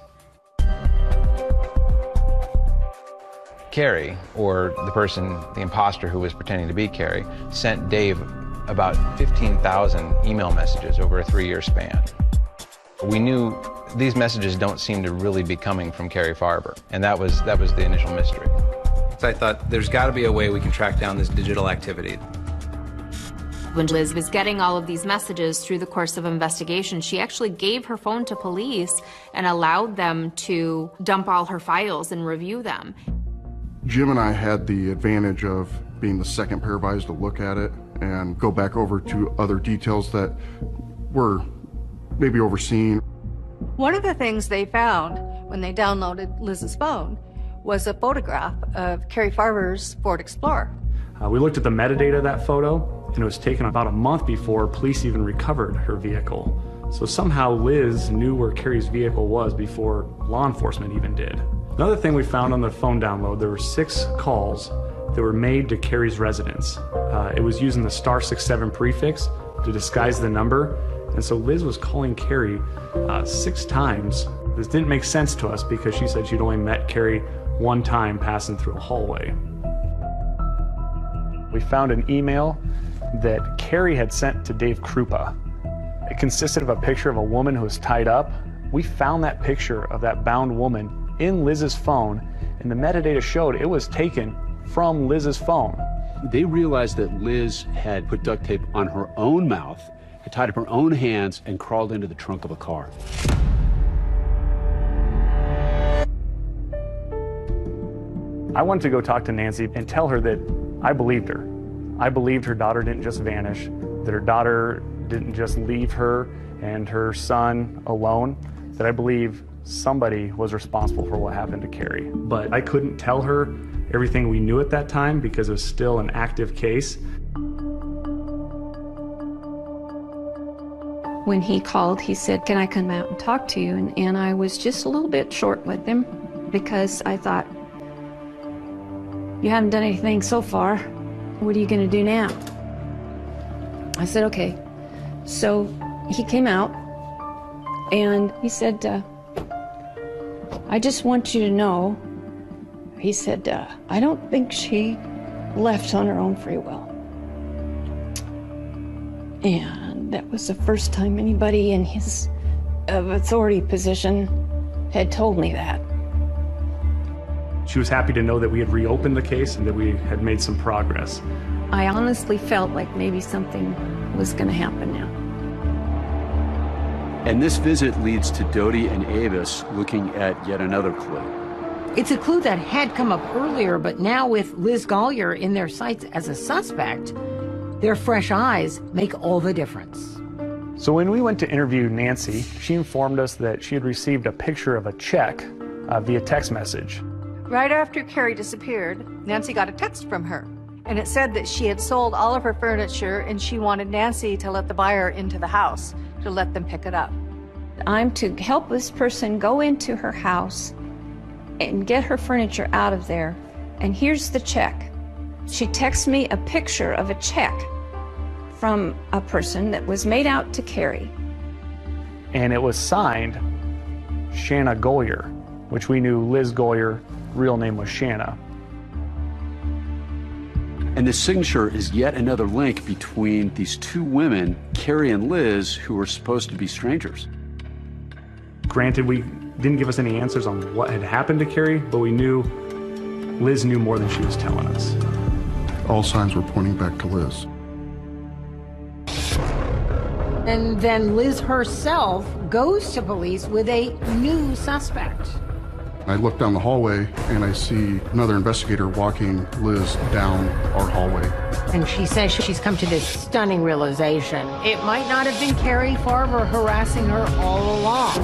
Carrie, or the person, the imposter who was pretending to be Carrie, sent Dave about 15,000 email messages over a 3-year span. We knew these messages don't seem to really be coming from Carrie Farver, and that was the initial mystery. So I thought there's got to be a way we can track down this digital activity. When Liz was getting all of these messages through the course of investigation, she actually gave her phone to police and allowed them to dump all her files and review them. Jim and I had the advantage of being the second pair of eyes to look at it and go back over to other details that were maybe overseen. One of the things they found when they downloaded Liz's phone was a photograph of Carrie Farver's Ford Explorer. We looked at the metadata of that photo, and it was taken about a month before police even recovered her vehicle. So somehow Liz knew where Carrie's vehicle was before law enforcement even did. Another thing we found on the phone download, there were 6 calls that were made to Carrie's residence. It was using the *67 prefix to disguise the number, and so Liz was calling Carrie 6 times. This didn't make sense to us because she said she'd only met Carrie one time passing through a hallway. We found an email that Carrie had sent to Dave Krupa. It consisted of a picture of a woman who was tied up. We found that picture of that bound woman in Liz's phone, and the metadata showed it was taken from Liz's phone. They realized that Liz had put duct tape on her own mouth, had tied up her own hands, and crawled into the trunk of a car. I wanted to go talk to Nancy and tell her that I believed her. I believed her daughter didn't just vanish, that her daughter didn't just leave her and her son alone, that I believe somebody was responsible for what happened to Carrie. But I couldn't tell her everything we knew at that time because it was still an active case. When he called, he said, "Can I come out and talk to you?" And I was just a little bit short with him because I thought, you haven't done anything so far. What are you going to do now? I said, okay. So he came out and he said, I just want you to know, he said, I don't think she left on her own free will. And that was the first time anybody in his authority position had told me that. She was happy to know that we had reopened the case and that we had made some progress. I honestly felt like maybe something was going to happen now. And this visit leads to Dodie and Avis looking at yet another clue. It's a clue that had come up earlier, but now with Liz Gollier in their sights as a suspect, their fresh eyes make all the difference. So when we went to interview Nancy, she informed us that she had received a picture of a check via text message. Right after Carrie disappeared, Nancy got a text from her, and it said that she had sold all of her furniture and she wanted Nancy to let the buyer into the house, to let them pick it up. I'm to help this person go into her house and get her furniture out of there, and here's the check. She texts me a picture of a check from a person that was made out to Carrie. And it was signed Shanna Gollier, which we knew Liz Gollier, real name was Shanna. And the signature is yet another link between these two women, Carrie and Liz, who were supposed to be strangers. Granted, we didn't give us any answers on what had happened to Carrie, but we knew Liz knew more than she was telling us. All signs were pointing back to Liz. And then Liz herself goes to police with a new suspect. I look down the hallway and I see another investigator walking Liz down our hallway. And she says she's come to this stunning realization. It might not have been Carrie Farver harassing her all along.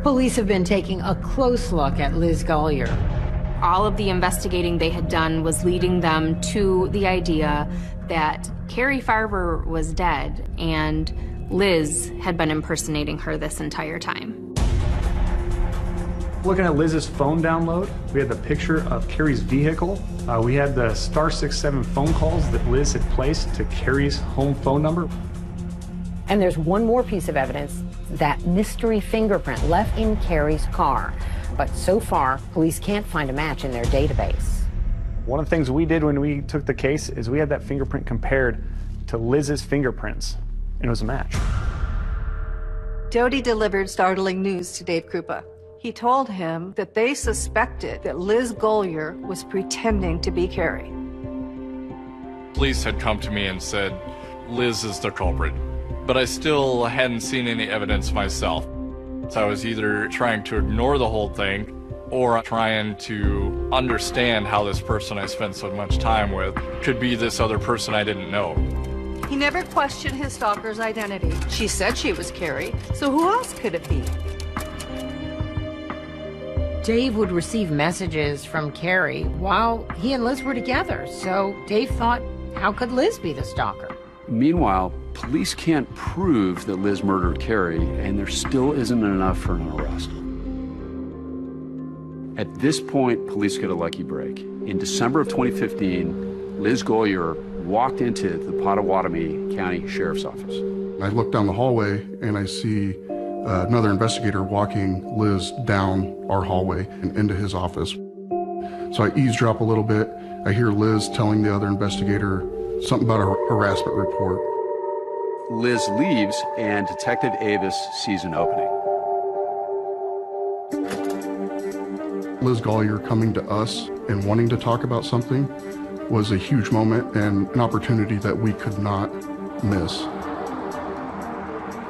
Police have been taking a close look at Liz Gollier. All of the investigating they had done was leading them to the idea that Carrie Farver was dead and Liz had been impersonating her this entire time. Looking at Liz's phone download, we had the picture of Carrie's vehicle. We had the *67 phone calls that Liz had placed to Carrie's home phone number. And there's one more piece of evidence, that mystery fingerprint left in Carrie's car. But so far, police can't find a match in their database. One of the things we did when we took the case is we had that fingerprint compared to Liz's fingerprints, and it was a match. Dodie delivered startling news to Dave Krupa. He told him that they suspected that Liz Gollier was pretending to be Carrie. Police had come to me and said, Liz is the culprit. But I still hadn't seen any evidence myself. So I was either trying to ignore the whole thing or trying to understand how this person I spent so much time with could be this other person I didn't know. He never questioned his stalker's identity. She said she was Carrie, so who else could it be? Dave would receive messages from Carrie while he and Liz were together, so Dave thought, how could Liz be the stalker? Meanwhile, police can't prove that Liz murdered Carrie, and there still isn't enough for an arrest. At this point, police get a lucky break. In December of 2015, Liz Gollier walked into the Pottawatomie County Sheriff's Office. I look down the hallway and I see another investigator walking Liz down our hallway and into his office. So I eavesdrop a little bit. I hear Liz telling the other investigator something about a harassment report. Liz leaves and Detective Avis sees an opening. Liz Gollier coming to us and wanting to talk about something was a huge moment and an opportunity that we could not miss.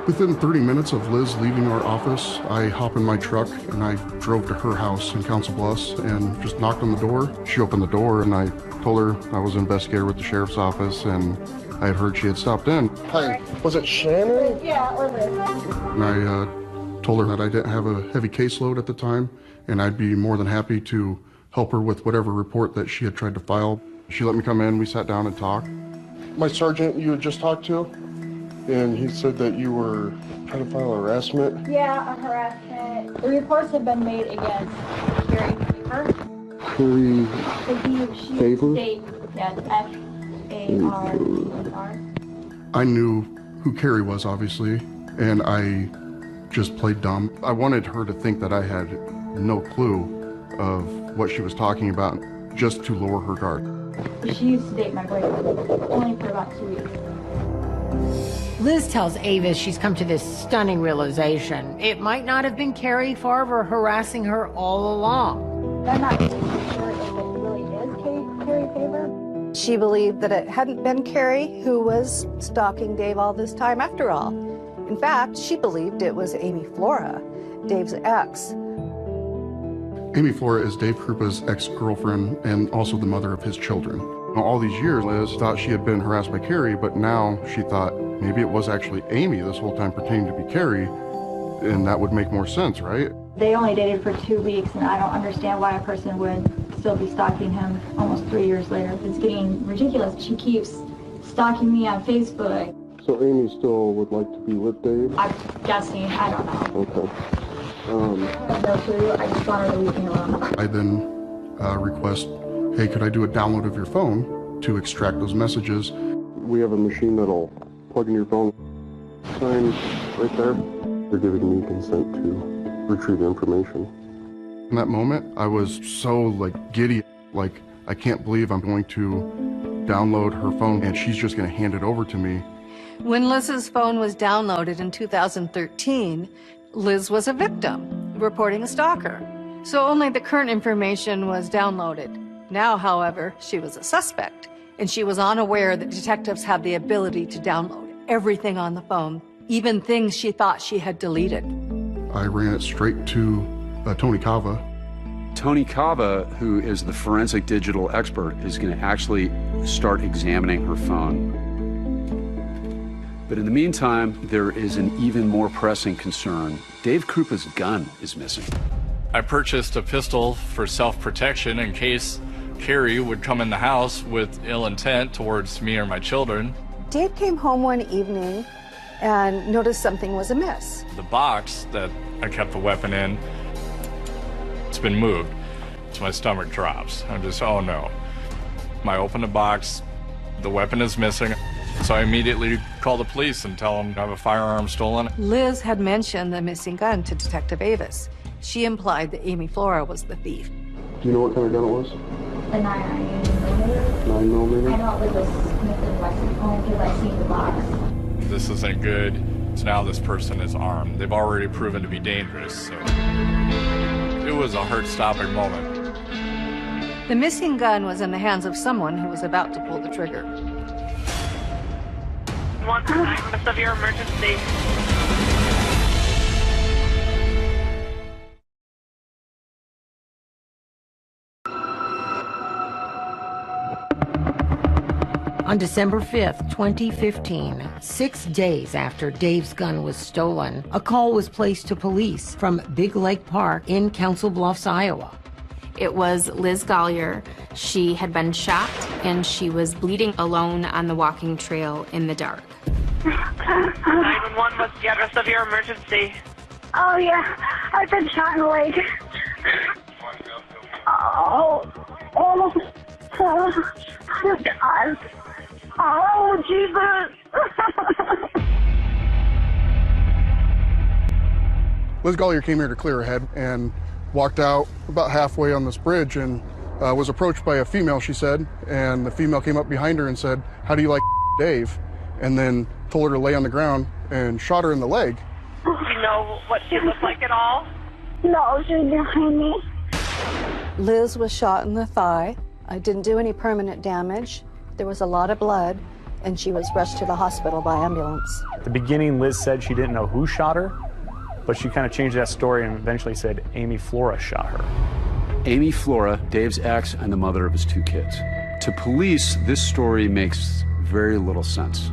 Within 30 minutes of Liz leaving our office, I hop in my truck and I drove to her house in Council Bluffs and just knocked on the door. She opened the door and I told her I was an investigator with the sheriff's office and I had heard she had stopped in. Hi, was it Shannon? Yeah, or Liz. And I told her that I didn't have a heavy caseload at the time and I'd be more than happy to help her with whatever report that she had tried to file. She let me come in, we sat down and talked. My sergeant you had just talked to, and he said that you were trying to file harassment. Yeah, a harassment. The reports have been made against Carrie Favor. Carrie Favor? Yes, F-A-R-E-R. I knew who Carrie was, obviously, and I just played dumb. I wanted her to think that I had no clue of what she was talking about, just to lower her guard. She used to date my boyfriend, only for about 2 weeks. Liz tells Avis she's come to this stunning realization. It might not have been Carrie Favor harassing her all along. I'm not really sure if it really is Carrie Favor. She believed that it hadn't been Carrie who was stalking Dave all this time after all. In fact, she believed it was Amy Flora, Dave's ex. Amy Flora is Dave Krupa's ex-girlfriend and also the mother of his children. All these years, Liz thought she had been harassed by Carrie, but now she thought maybe it was actually Amy this whole time pretending to be Carrie, and that would make more sense, right? They only dated for 2 weeks, and I don't understand why a person would still be stalking him almost 3 years later. It's getting ridiculous. She keeps stalking me on Facebook. So Amy still would like to be with Dave? I'm guessing. I don't know. Okay. I have no clue. I just want her to leave me alone. I then request, hey, could I do a download of your phone to extract those messages? We have a machine that'll plug in your phone. Sign right there. They're giving me consent to retrieve the information. In that moment, I was so giddy, I can't believe I'm going to download her phone and she's just going to hand it over to me. When Liz's phone was downloaded in 2013, Liz was a victim, reporting a stalker. So only the current information was downloaded. Now, however, she was a suspect, and she was unaware that detectives have the ability to download everything on the phone, even things she thought she had deleted. I ran it straight to Tony Cava. Tony Cava, who is the forensic digital expert, is going to actually start examining her phone. But in the meantime, there is an even more pressing concern. Dave Krupa's gun is missing. I purchased a pistol for self-protection in case Carrie would come in the house with ill intent towards me or my children. Dave came home one evening and noticed something was amiss. The box that I kept the weapon in, it's been moved. So my stomach drops. I'm just, oh no. I open the box, the weapon is missing. So I immediately call the police and tell them I have a firearm stolen. Liz had mentioned the missing gun to Detective Avis. She implied that Amy Flora was the thief. Do you know what kind of gun it was? The 9mm. 9mm? I know it was Smith & Wesson only because I seen the box. This isn't good. So now this person is armed. They've already proven to be dangerous, so it was a heart-stopping moment. The missing gun was in the hands of someone who was about to pull the trigger. 1-9, what's of your emergency? On December 5th, 2015, 6 days after Dave's gun was stolen, a call was placed to police from Big Lake Park in Council Bluffs, Iowa. It was Liz Gollier. She had been shot and she was bleeding alone on the walking trail in the dark. 911, what's the address of your emergency? Oh, yeah. I've been shot in the leg. Oh, God. Oh, Jesus. Liz Gollier came here to clear her head and walked out about halfway on this bridge and was approached by a female, she said, and the female came up behind her and said, "How do you like Dave?" And then told her to lay on the ground and shot her in the leg. Do you know what she looked like at all? No, she's behind me. Liz was shot in the thigh. I didn't do any permanent damage. There was a lot of blood, and she was rushed to the hospital by ambulance. At the beginning, Liz said she didn't know who shot her, but she kind of changed that story and eventually said Amy Flora shot her. Amy Flora, Dave's ex and the mother of his 2 kids. To police, this story makes very little sense.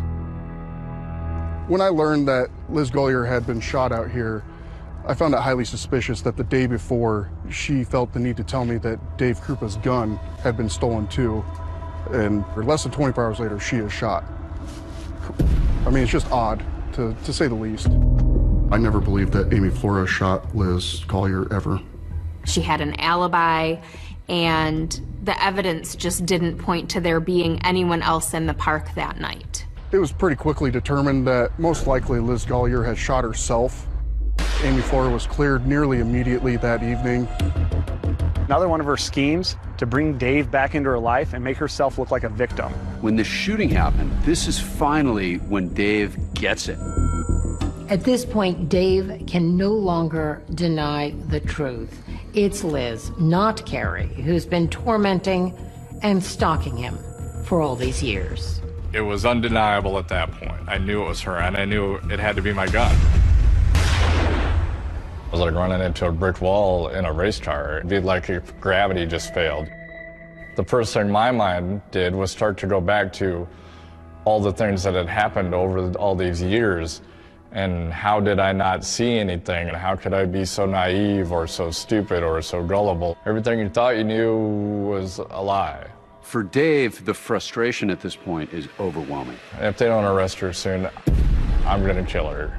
When I learned that Liz Gollier had been shot out here, I found it highly suspicious that the day before she felt the need to tell me that Dave Krupa's gun had been stolen too, and less than 24 hours later she is shot. I mean, it's just odd, to say the least. I never believed that Amy Flora shot Liz Gollier ever. She had an alibi, and the evidence just didn't point to there being anyone else in the park that night. It was pretty quickly determined that most likely Liz Gollier had shot herself. Amy Flora was cleared nearly immediately that evening. Another one of her schemes to bring Dave back into her life and make herself look like a victim. When the shooting happened, this is finally when Dave gets it. At this point, Dave can no longer deny the truth. It's Liz, not Carrie, who's been tormenting and stalking him for all these years. It was undeniable at that point. I knew it was her, and I knew it had to be my gun. It was like running into a brick wall in a race car. It'd be like if gravity just failed. The first thing my mind did was start to go back to all the things that had happened over all these years, and how did I not see anything, and how could I be so naive or so stupid or so gullible? Everything you thought you knew was a lie. For Dave, the frustration at this point is overwhelming. If they don't arrest her soon, I'm gonna kill her.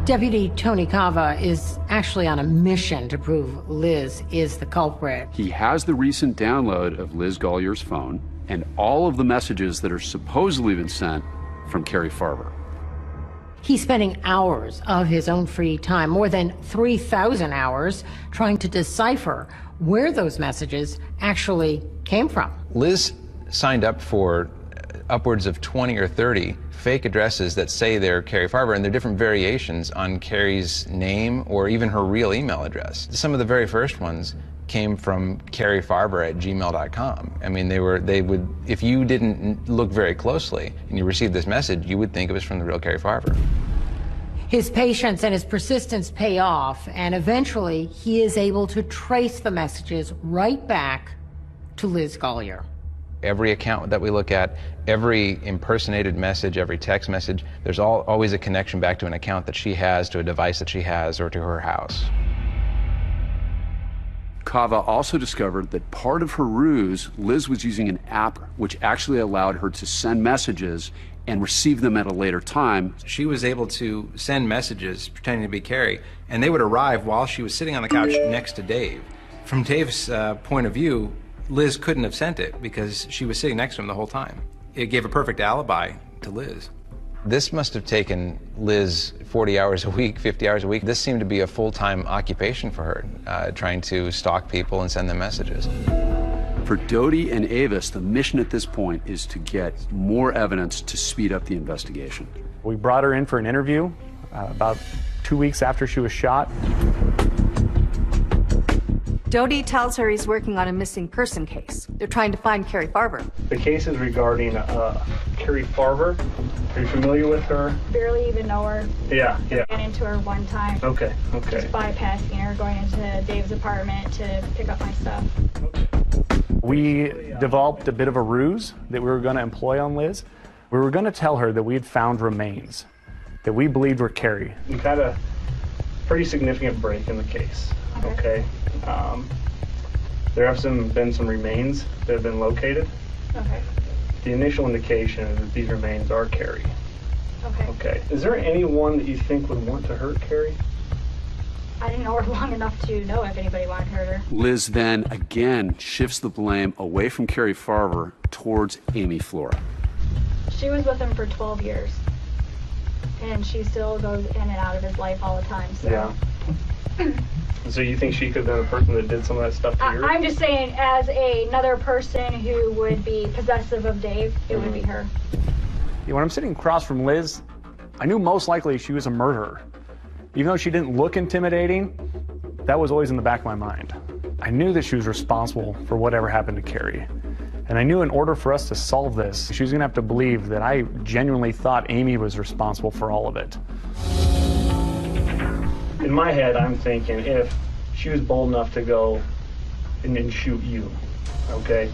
Deputy Tony Cava is actually on a mission to prove Liz is the culprit. He has the recent download of Liz Gollier's phone and all of the messages that are supposedly been sent from Carrie Farber. He's spending hours of his own free time, more than 3,000 hours, trying to decipher where those messages actually came from. Liz signed up for upwards of 20 or 30 fake addresses that say they're Carrie Farber, and they're different variations on Carrie's name or even her real email address. Some of the very first ones came from carriefarber@gmail.com. I mean, they would, if you didn't look very closely and you received this message, you would think it was from the real Carrie Farber. His patience and his persistence pay off, and eventually he is able to trace the messages right back to Liz Gollier. Every account that we look at, every impersonated message, every text message, there's always a connection back to an account that she has, to a device that she has, or to her house. Cava also discovered that part of her ruse, Liz was using an app which actually allowed her to send messages and receive them at a later time. She was able to send messages pretending to be Carrie, and they would arrive while she was sitting on the couch next to Dave. From Dave's point of view, Liz couldn't have sent it because she was sitting next to him the whole time. It gave a perfect alibi to Liz. This must have taken Liz 40 hours a week, 50 hours a week. This seemed to be a full-time occupation for her, trying to stalk people and send them messages. For Doty and Avis, the mission at this point is to get more evidence to speed up the investigation. We brought her in for an interview about 2 weeks after she was shot. Doty tells her he's working on a missing person case. They're trying to find Carrie Farver. The case is regarding Carrie Farver. Are you familiar with her? Barely even know her. Yeah. Ran into her one time. Okay. Just bypassing her, going into Dave's apartment to pick up my stuff. We developed a bit of a ruse that we were going to employ on Liz. We were going to tell her that we had found remains that we believed were Carrie. We've had a pretty significant break in the case. Okay. There have been some remains that have been located. Okay. The initial indication is that these remains are Carrie. Okay. Is there anyone that you think would want to hurt Carrie? I didn't know her long enough to know if anybody wanted to hurt her. Liz then again shifts the blame away from Carrie Farver towards Amy Flora. She was with him for 12 years. And she still goes in and out of his life all the time. So. Yeah. So you think she could have been the person that did some of that stuff to you? I'm just saying, as another person who would be possessive of Dave, it would be her. When I'm sitting across from Liz, I knew most likely she was a murderer. Even though she didn't look intimidating, that was always in the back of my mind. I knew that she was responsible for whatever happened to Carrie. And I knew in order for us to solve this, she was gonna have to believe that I genuinely thought Amy was responsible for all of it. In my head, I'm thinking if she was bold enough to go and shoot you, okay,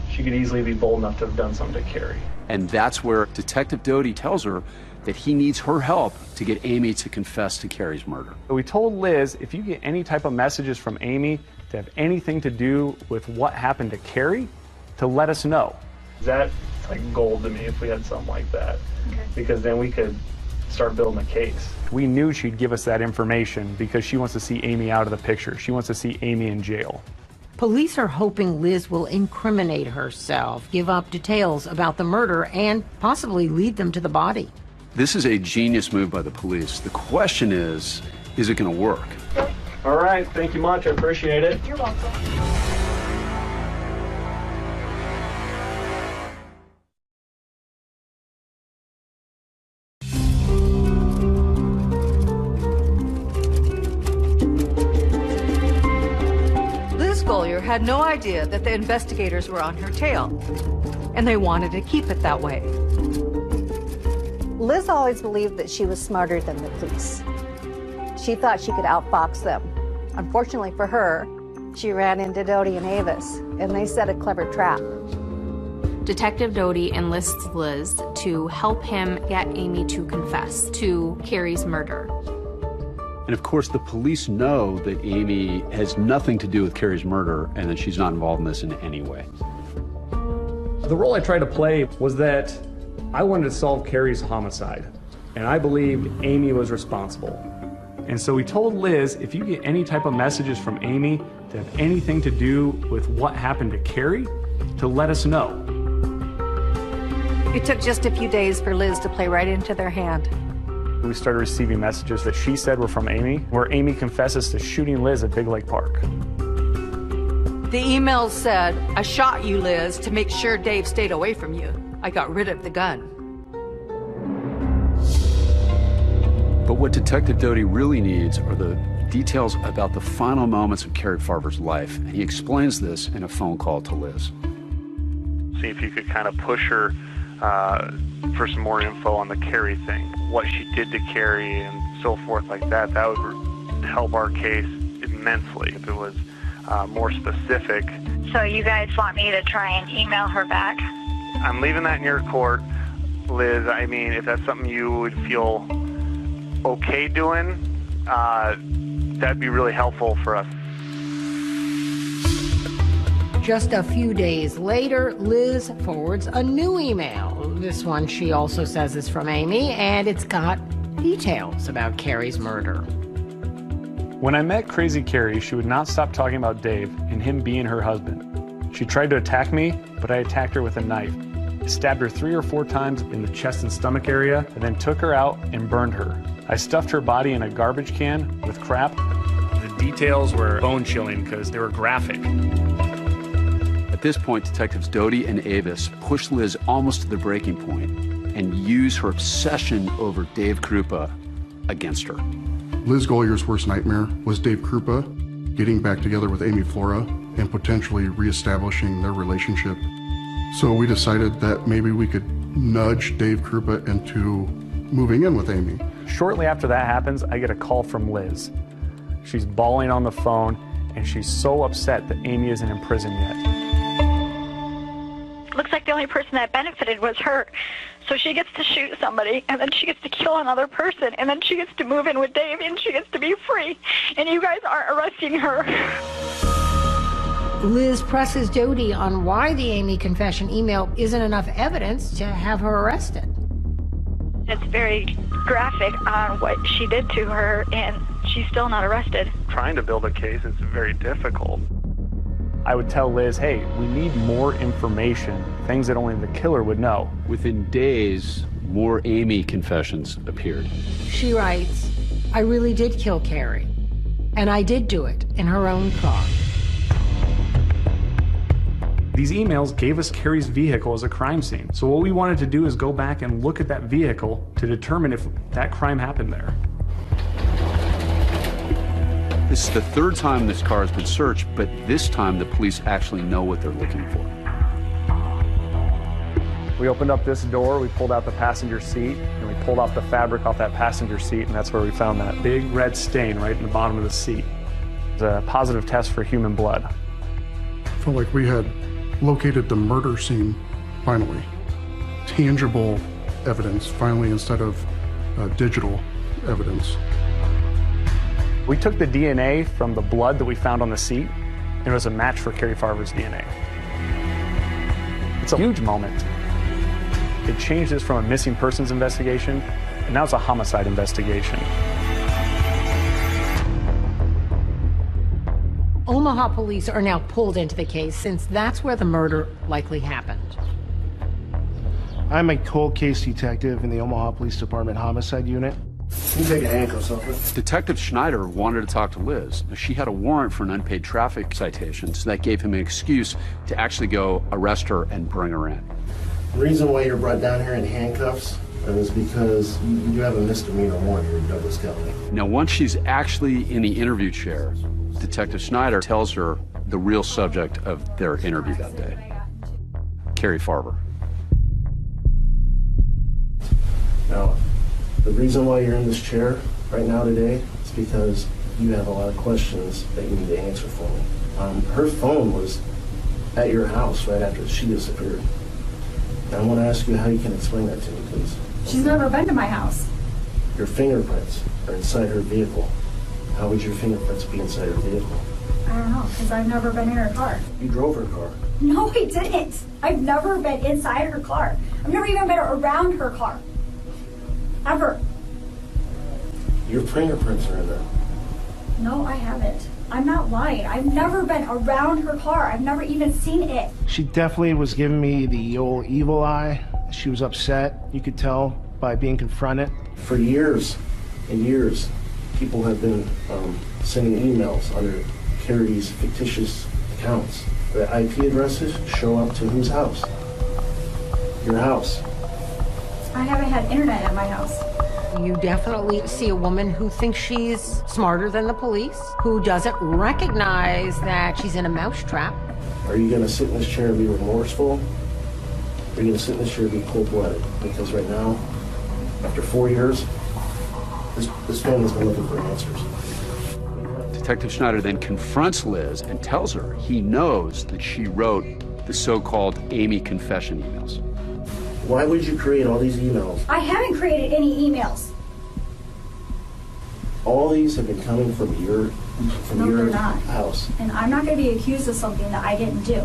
she could easily be bold enough to have done something to Carrie. And that's where Detective Doty tells her that he needs her help to get Amy to confess to Carrie's murder. We told Liz, if you get any type of messages from Amy to have anything to do with what happened to Carrie, to let us know. That's like gold to me if we had something like that. Okay. Because then we could start building a case. We knew she'd give us that information because she wants to see Amy out of the picture. She wants to see Amy in jail. Police are hoping Liz will incriminate herself, give up details about the murder, and possibly lead them to the body. This is a genius move by the police. The question is it going to work? All right, thank you much. I appreciate it. You're welcome. Had no idea that the investigators were on her tail, and they wanted to keep it that way. Liz always believed that she was smarter than the police. She thought she could outfox them. Unfortunately for her, she ran into Doty and Avis, and they set a clever trap. Detective Doty enlists Liz to help him get Amy to confess to Carrie's murder. And of course, the police know that Amy has nothing to do with Carrie's murder and that she's not involved in this in any way. The role I tried to play was that I wanted to solve Carrie's homicide, and I believed Amy was responsible. And so we told Liz, if you get any type of messages from Amy to have anything to do with what happened to Carrie, to let us know. It took just a few days for Liz to play right into their hand. We started receiving messages that she said were from Amy, where Amy confesses to shooting Liz at Big Lake Park. The emails said, "I shot you, Liz, to make sure Dave stayed away from you. I got rid of the gun." But what Detective Doty really needs are the details about the final moments of Carrie Farver's life, and he explains this in a phone call to Liz. See if you could kind of push her for some more info on the Carrie thing, what she did to Carrie and so forth like that. That would help our case immensely if it was more specific. So you guys want me to try and email her back? I'm leaving that in your court, Liz. I mean, if that's something you would feel okay doing, that'd be really helpful for us. Just a few days later, Liz forwards a new email. This one she also says is from Amy, and it's got details about Carrie's murder. When I met Crazy Carrie, she would not stop talking about Dave and him being her husband. She tried to attack me, but I attacked her with a knife. I stabbed her 3 or 4 times in the chest and stomach area, and then took her out and burned her. I stuffed her body in a garbage can with crap. The details were bone-chilling because they were graphic. At this point, Detectives Doty and Avis push Liz almost to the breaking point and use her obsession over Dave Krupa against her. Liz Golyer's worst nightmare was Dave Krupa. getting back together with Amy Flora and potentially reestablishing their relationship. So we decided that maybe we could nudge Dave Krupa into moving in with Amy. Shortly after that happens, I get a call from Liz. She's bawling on the phone, and she's so upset that Amy isn't in prison yet. Looks like the only person that benefited was her. So she gets to shoot somebody, and then she gets to kill another person, and then she gets to move in with Dave, and she gets to be free. And you guys aren't arresting her. Liz presses Dodie on why the Amy confession email isn't enough evidence to have her arrested. It's very graphic on what she did to her, and she's still not arrested. Trying to build a case is very difficult. I would tell Liz, hey, we need more information, things that only the killer would know. Within days, more Amy confessions appeared. She writes, I really did kill Carrie, and I did do it in her own car. These emails gave us Carrie's vehicle as a crime scene. So what we wanted to do is go back and look at that vehicle to determine if that crime happened there. This is the third time this car has been searched, but this time the police actually know what they're looking for. We opened up this door, we pulled out the passenger seat, and we pulled off the fabric off that passenger seat, and that's where we found that big red stain right in the bottom of the seat. It's a positive test for human blood. Felt like we had located the murder scene finally. Tangible evidence finally instead of digital evidence. We took the DNA from the blood that we found on the seat, and it was a match for Carrie Farver's DNA. It's a huge moment. It changed this from a missing persons investigation, and now it's a homicide investigation. Omaha police are now pulled into the case since that's where the murder likely happened. I'm a cold case detective in the Omaha Police Department Homicide Unit. You take your handcuffs off. Detective Schneider wanted to talk to Liz. She had a warrant for an unpaid traffic citation, so that gave him an excuse to actually go arrest her and bring her in. The reason why you're brought down here in handcuffs is because you have a misdemeanor warrant here in Douglas County. Now, once she's actually in the interview chair, Detective Schneider tells her the real subject of their interview that day. Carrie Farver. Now, the reason why you're in this chair right now today is because you have a lot of questions that you need to answer for me. Her phone was at your house right after she disappeared. Now I want to ask you how you can explain that to me, please. She's never been to my house. Your fingerprints are inside her vehicle. How would your fingerprints be inside her vehicle? I don't know, because I've never been in her car. You drove her car. No, I didn't. I've never been inside her car. I've never even been around her car. Ever. Your fingerprints are in there. No, I haven't. I'm not lying. I've never been around her car. I've never even seen it. She definitely was giving me the old evil eye. She was upset, you could tell by being confronted. For years and years, people have been sending emails under Carrie's fictitious accounts. The IP addresses show up to whose house? Your house. I haven't had internet at my house. You definitely see a woman who thinks she's smarter than the police, who doesn't recognize that she's in a mousetrap. Are you going to sit in this chair and be remorseful? Or are you going to sit in this chair and be cold-blooded? Because right now, after 4 years, this family's been looking for answers. Detective Schneider then confronts Liz and tells her he knows that she wrote the so-called Amy confession emails. Why would you create all these emails? I haven't created any emails. All these have been coming from your house. And I'm not going to be accused of something that I didn't do.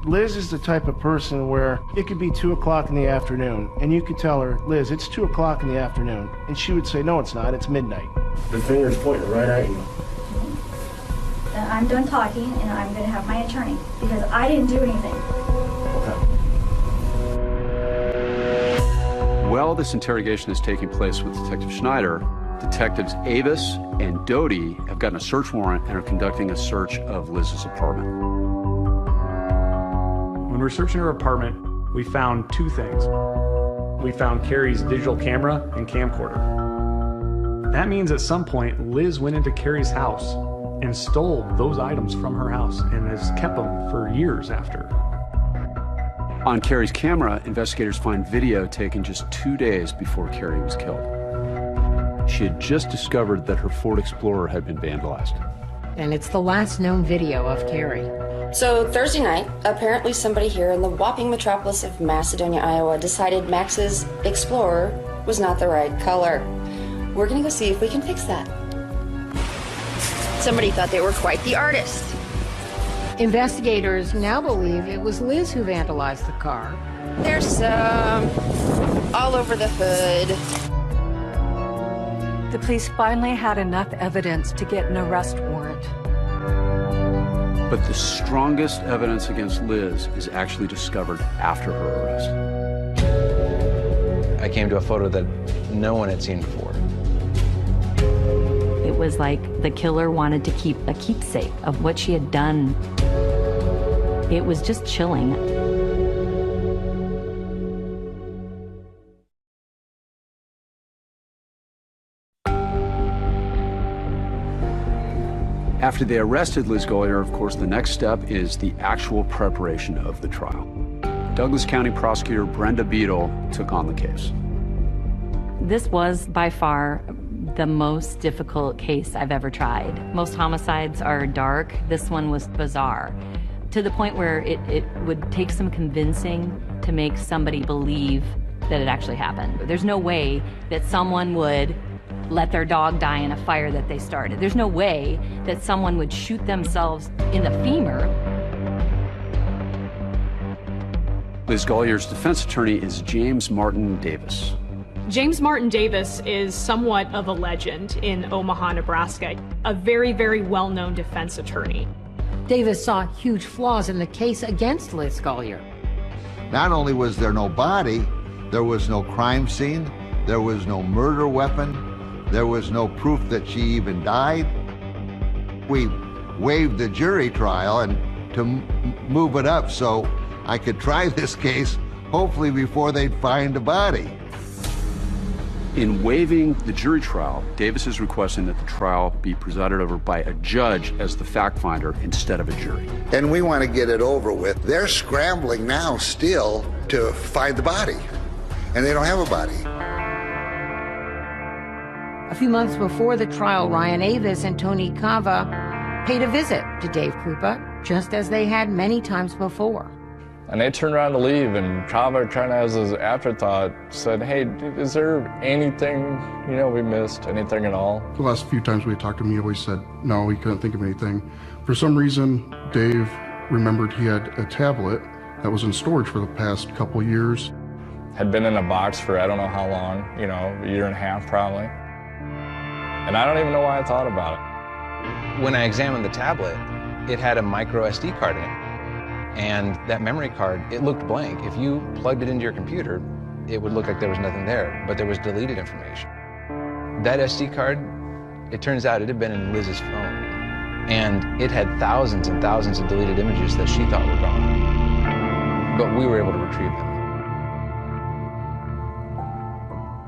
Liz is the type of person where it could be 2 o'clock in the afternoon, and you could tell her, Liz, it's 2 o'clock in the afternoon. And she would say, no, it's not, it's midnight. The finger's pointing right at you. Then I'm done talking, and I'm going to have my attorney, because I didn't do anything. While this interrogation is taking place with Detective Schneider, Detectives Avis and Doty have gotten a search warrant and are conducting a search of Liz's apartment. When we're searching her apartment, we found 2 things. We found Carrie's digital camera and camcorder. That means at some point, Liz went into Carrie's house and stole those items from her house and has kept them for years after. On Carrie's camera, investigators find video taken just 2 days before Carrie was killed. She had just discovered that her Ford Explorer had been vandalized. And it's the last known video of Carrie. So Thursday night, apparently somebody here in the whopping metropolis of Macedonia, Iowa, decided Max's Explorer was not the right color. We're gonna go see if we can fix that. Somebody thought they were quite the artist. Investigators now believe it was Liz who vandalized the car. There's all over the hood. The police finally had enough evidence to get an arrest warrant. But the strongest evidence against Liz is actually discovered after her arrest. I came to a photo that no one had seen before. It was like the killer wanted to keep a keepsake of what she had done. It was just chilling. After they arrested Liz Gollier, of course, the next step is the actual preparation of the trial. Douglas County Prosecutor Brenda Beadle took on the case. This was by far the most difficult case I've ever tried. Most homicides are dark. This one was bizarre, to the point where it would take some convincing to make somebody believe that it actually happened. There's no way that someone would let their dog die in a fire that they started. There's no way that someone would shoot themselves in the femur. Liz Gollier's defense attorney is James Martin Davis. James Martin Davis is somewhat of a legend in Omaha, Nebraska, a very, very well-known defense attorney. Davis saw huge flaws in the case against Liz Gollier. Not only was there no body, there was no crime scene, there was no murder weapon, there was no proof that she even died. We waived the jury trial and to move it up so I could try this case, hopefully before they'd find a body. In waiving the jury trial, Davis is requesting that the trial be presided over by a judge as the fact finder instead of a jury. And we want to get it over with. They're scrambling now still to find the body, and they don't have a body. A few months before the trial, Ryan Avis and Tony Cava paid a visit to Dave Krupa, just as they had many times before. And they turned around to leave, and Cava, kind of as his afterthought, said, "Hey, is there anything, we missed? Anything at all?" The last few times we talked to him, he always said no, he couldn't think of anything. For some reason, Dave remembered he had a tablet that was in storage for the past couple years. Had been in a box for I don't know how long, a year and a half probably. And I don't even know why I thought about it. When I examined the tablet, it had a micro SD card in it. And that memory card, it looked blank. If you plugged it into your computer, it would look like there was nothing there, but there was deleted information. That SD card, it turns out it had been in Liz's phone. And it had thousands and thousands of deleted images that she thought were gone. But we were able to retrieve them.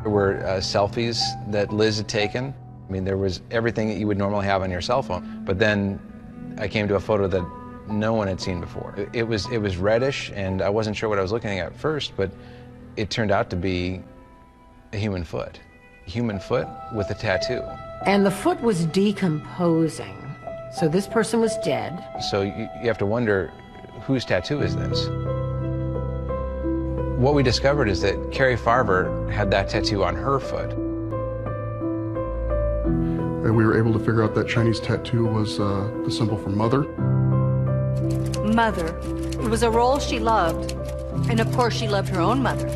There were selfies that Liz had taken. I mean, there was everything that you would normally have on your cell phone. But then I came to a photo that no one had seen before. It was reddish, and I wasn't sure what I was looking at first, but it turned out to be a human foot. A human foot with a tattoo. And the foot was decomposing. So this person was dead. So you have to wonder, whose tattoo is this? What we discovered is that Carrie Farver had that tattoo on her foot. And we were able to figure out that Chinese tattoo was the symbol for mother. Mother. It was a role she loved. And of course, she loved her own mother.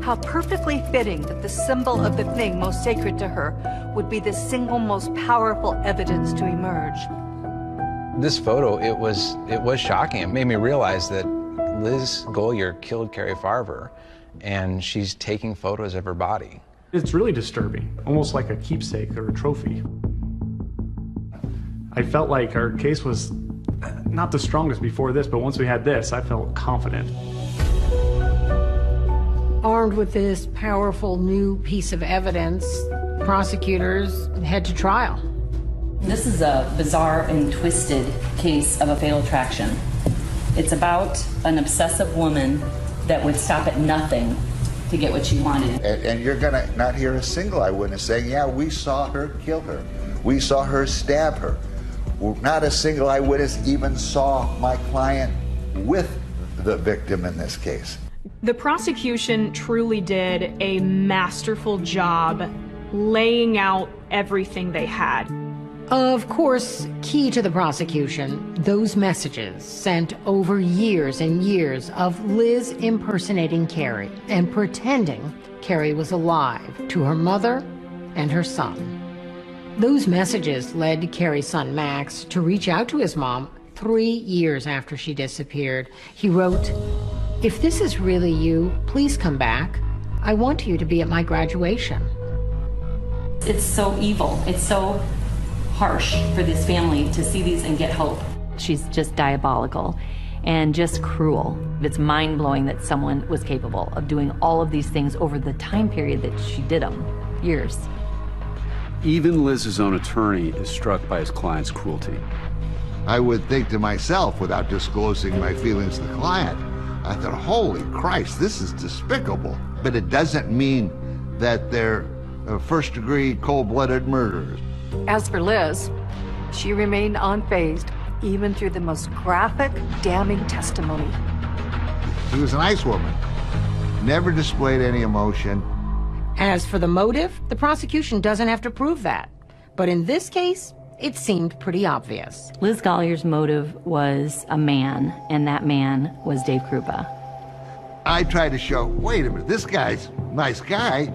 How perfectly fitting that the symbol of the thing most sacred to her would be the single most powerful evidence to emerge. This photo, it was shocking. It made me realize that Liz Gollier killed Carrie Farver, and she's taking photos of her body. It's really disturbing, almost like a keepsake or a trophy. I felt like our case was not the strongest before this, but once we had this, I felt confident. Armed with this powerful new piece of evidence, prosecutors head to trial. This is a bizarre and twisted case of a fatal attraction. It's about an obsessive woman that would stop at nothing to get what she wanted. And you're going to not hear a single eyewitness saying, yeah, we saw her kill her. We saw her stab her. Not a single eyewitness even saw my client with the victim in this case. The prosecution truly did a masterful job laying out everything they had. Of course, key to the prosecution, those messages sent over years and years of Liz impersonating Carrie and pretending Carrie was alive to her mother and her son. Those messages led Carrie's son Max to reach out to his mom 3 years after she disappeared. He wrote, "If this is really you, please come back. I want you to be at my graduation." It's so evil. It's so harsh for this family to see these and get hope. She's just diabolical and just cruel. It's mind-blowing that someone was capable of doing all of these things over the time period that she did them, years. Even Liz's own attorney is struck by his client's cruelty. I would think to myself, without disclosing my feelings to the client, I thought, holy Christ, this is despicable. But it doesn't mean that they're first-degree cold-blooded murderers. As for Liz, she remained unfazed even through the most graphic, damning testimony. She was a nice woman, never displayed any emotion. As for the motive, the prosecution doesn't have to prove that. But in this case, it seemed pretty obvious. Liz Gollier's motive was a man, and that man was Dave Krupa. I tried to show, wait a minute, this guy's a nice guy,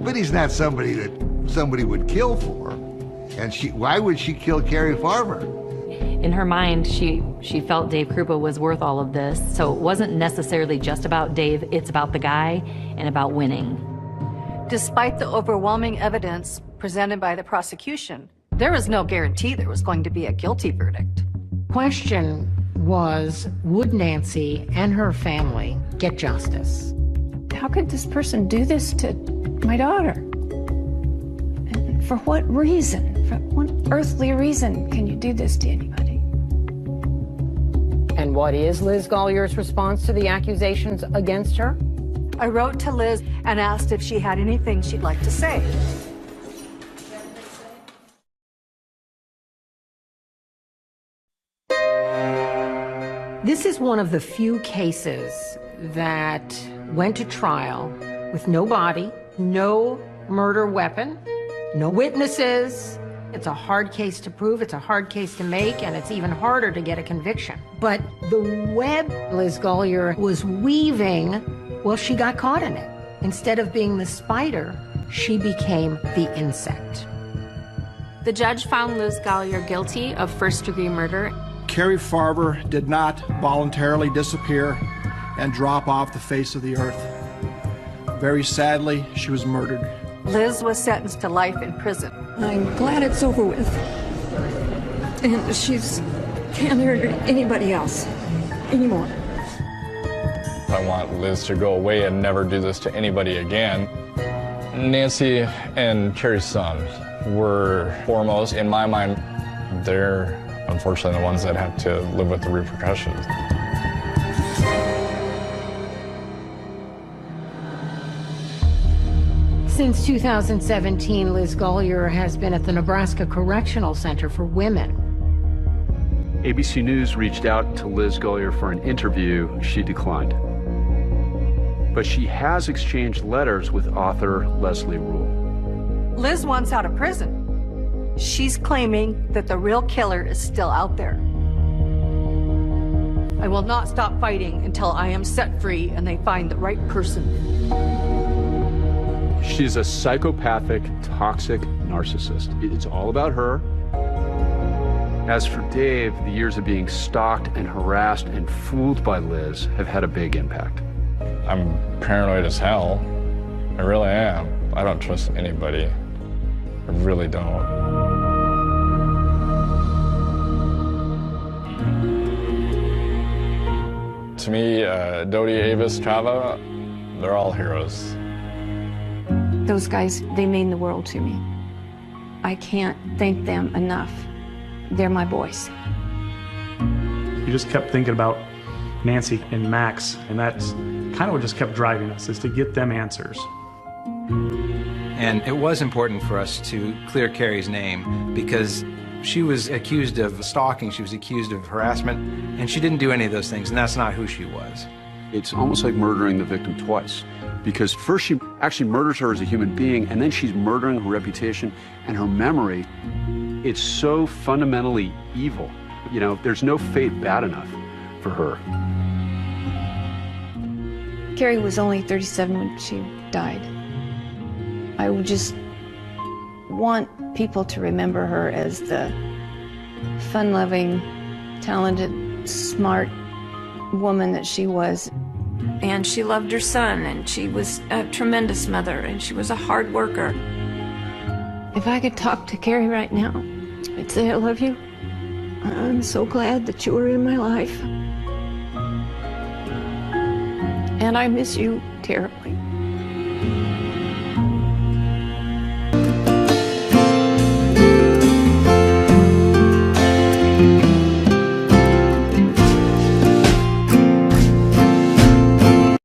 but he's not somebody that somebody would kill for. And why would she kill Carrie Farmer? In her mind, she felt Dave Krupa was worth all of this, so it wasn't necessarily just about Dave, it's about the guy and about winning. Despite the overwhelming evidence presented by the prosecution, there was no guarantee there was going to be a guilty verdict. Question was, would Nancy and her family get justice? How could this person do this to my daughter? And for what reason? For what earthly reason can you do this to anybody? And what is Liz Gollier's response to the accusations against her? I wrote to Liz and asked if she had anything she'd like to say. This is one of the few cases that went to trial with no body, no murder weapon, no witnesses. It's a hard case to prove, it's a hard case to make, and it's even harder to get a conviction. But the web Liz Gollier was weaving, well, she got caught in it. Instead of being the spider, she became the insect. The judge found Liz Gollier guilty of first-degree murder. Carrie Farver did not voluntarily disappear and drop off the face of the earth. Very sadly, she was murdered. Liz was sentenced to life in prison. I'm glad it's over with. And she's can't hurt anybody else anymore. I want Liz to go away and never do this to anybody again. Nancy and Carrie's son were foremost in my mind. They're unfortunately the ones that have to live with the repercussions. Since 2017, Liz Gollier has been at the Nebraska Correctional Center for Women. ABC News reached out to Liz Gollier for an interview. She declined. But she has exchanged letters with author Leslie Rule. Liz wants out of prison. She's claiming that the real killer is still out there. I will not stop fighting until I am set free and they find the right person. She's a psychopathic, toxic narcissist. It's all about her. As for Dave, the years of being stalked and harassed and fooled by Liz have had a big impact. I'm paranoid as hell. I really am. I don't trust anybody. I really don't. To me, Dodie, Avis, Chava, they're all heroes. Those guys, they mean the world to me. I can't thank them enough. They're my boys. You just kept thinking about Nancy and Max, and that's kind of what just kept driving us, is to get them answers. And it was important for us to clear Carrie's name because she was accused of stalking, she was accused of harassment, and she didn't do any of those things, and that's not who she was. It's almost like murdering the victim twice, because first she actually murders her as a human being, and then she's murdering her reputation and her memory. It's so fundamentally evil. You know, there's no fate bad enough for her. Carrie was only 37 when she died. I would just want people to remember her as the fun-loving, talented, smart woman that she was. And she loved her son, and she was a tremendous mother, and she was a hard worker. If I could talk to Carrie right now, I'd say I love you. I'm so glad that you were in my life. And I miss you terribly.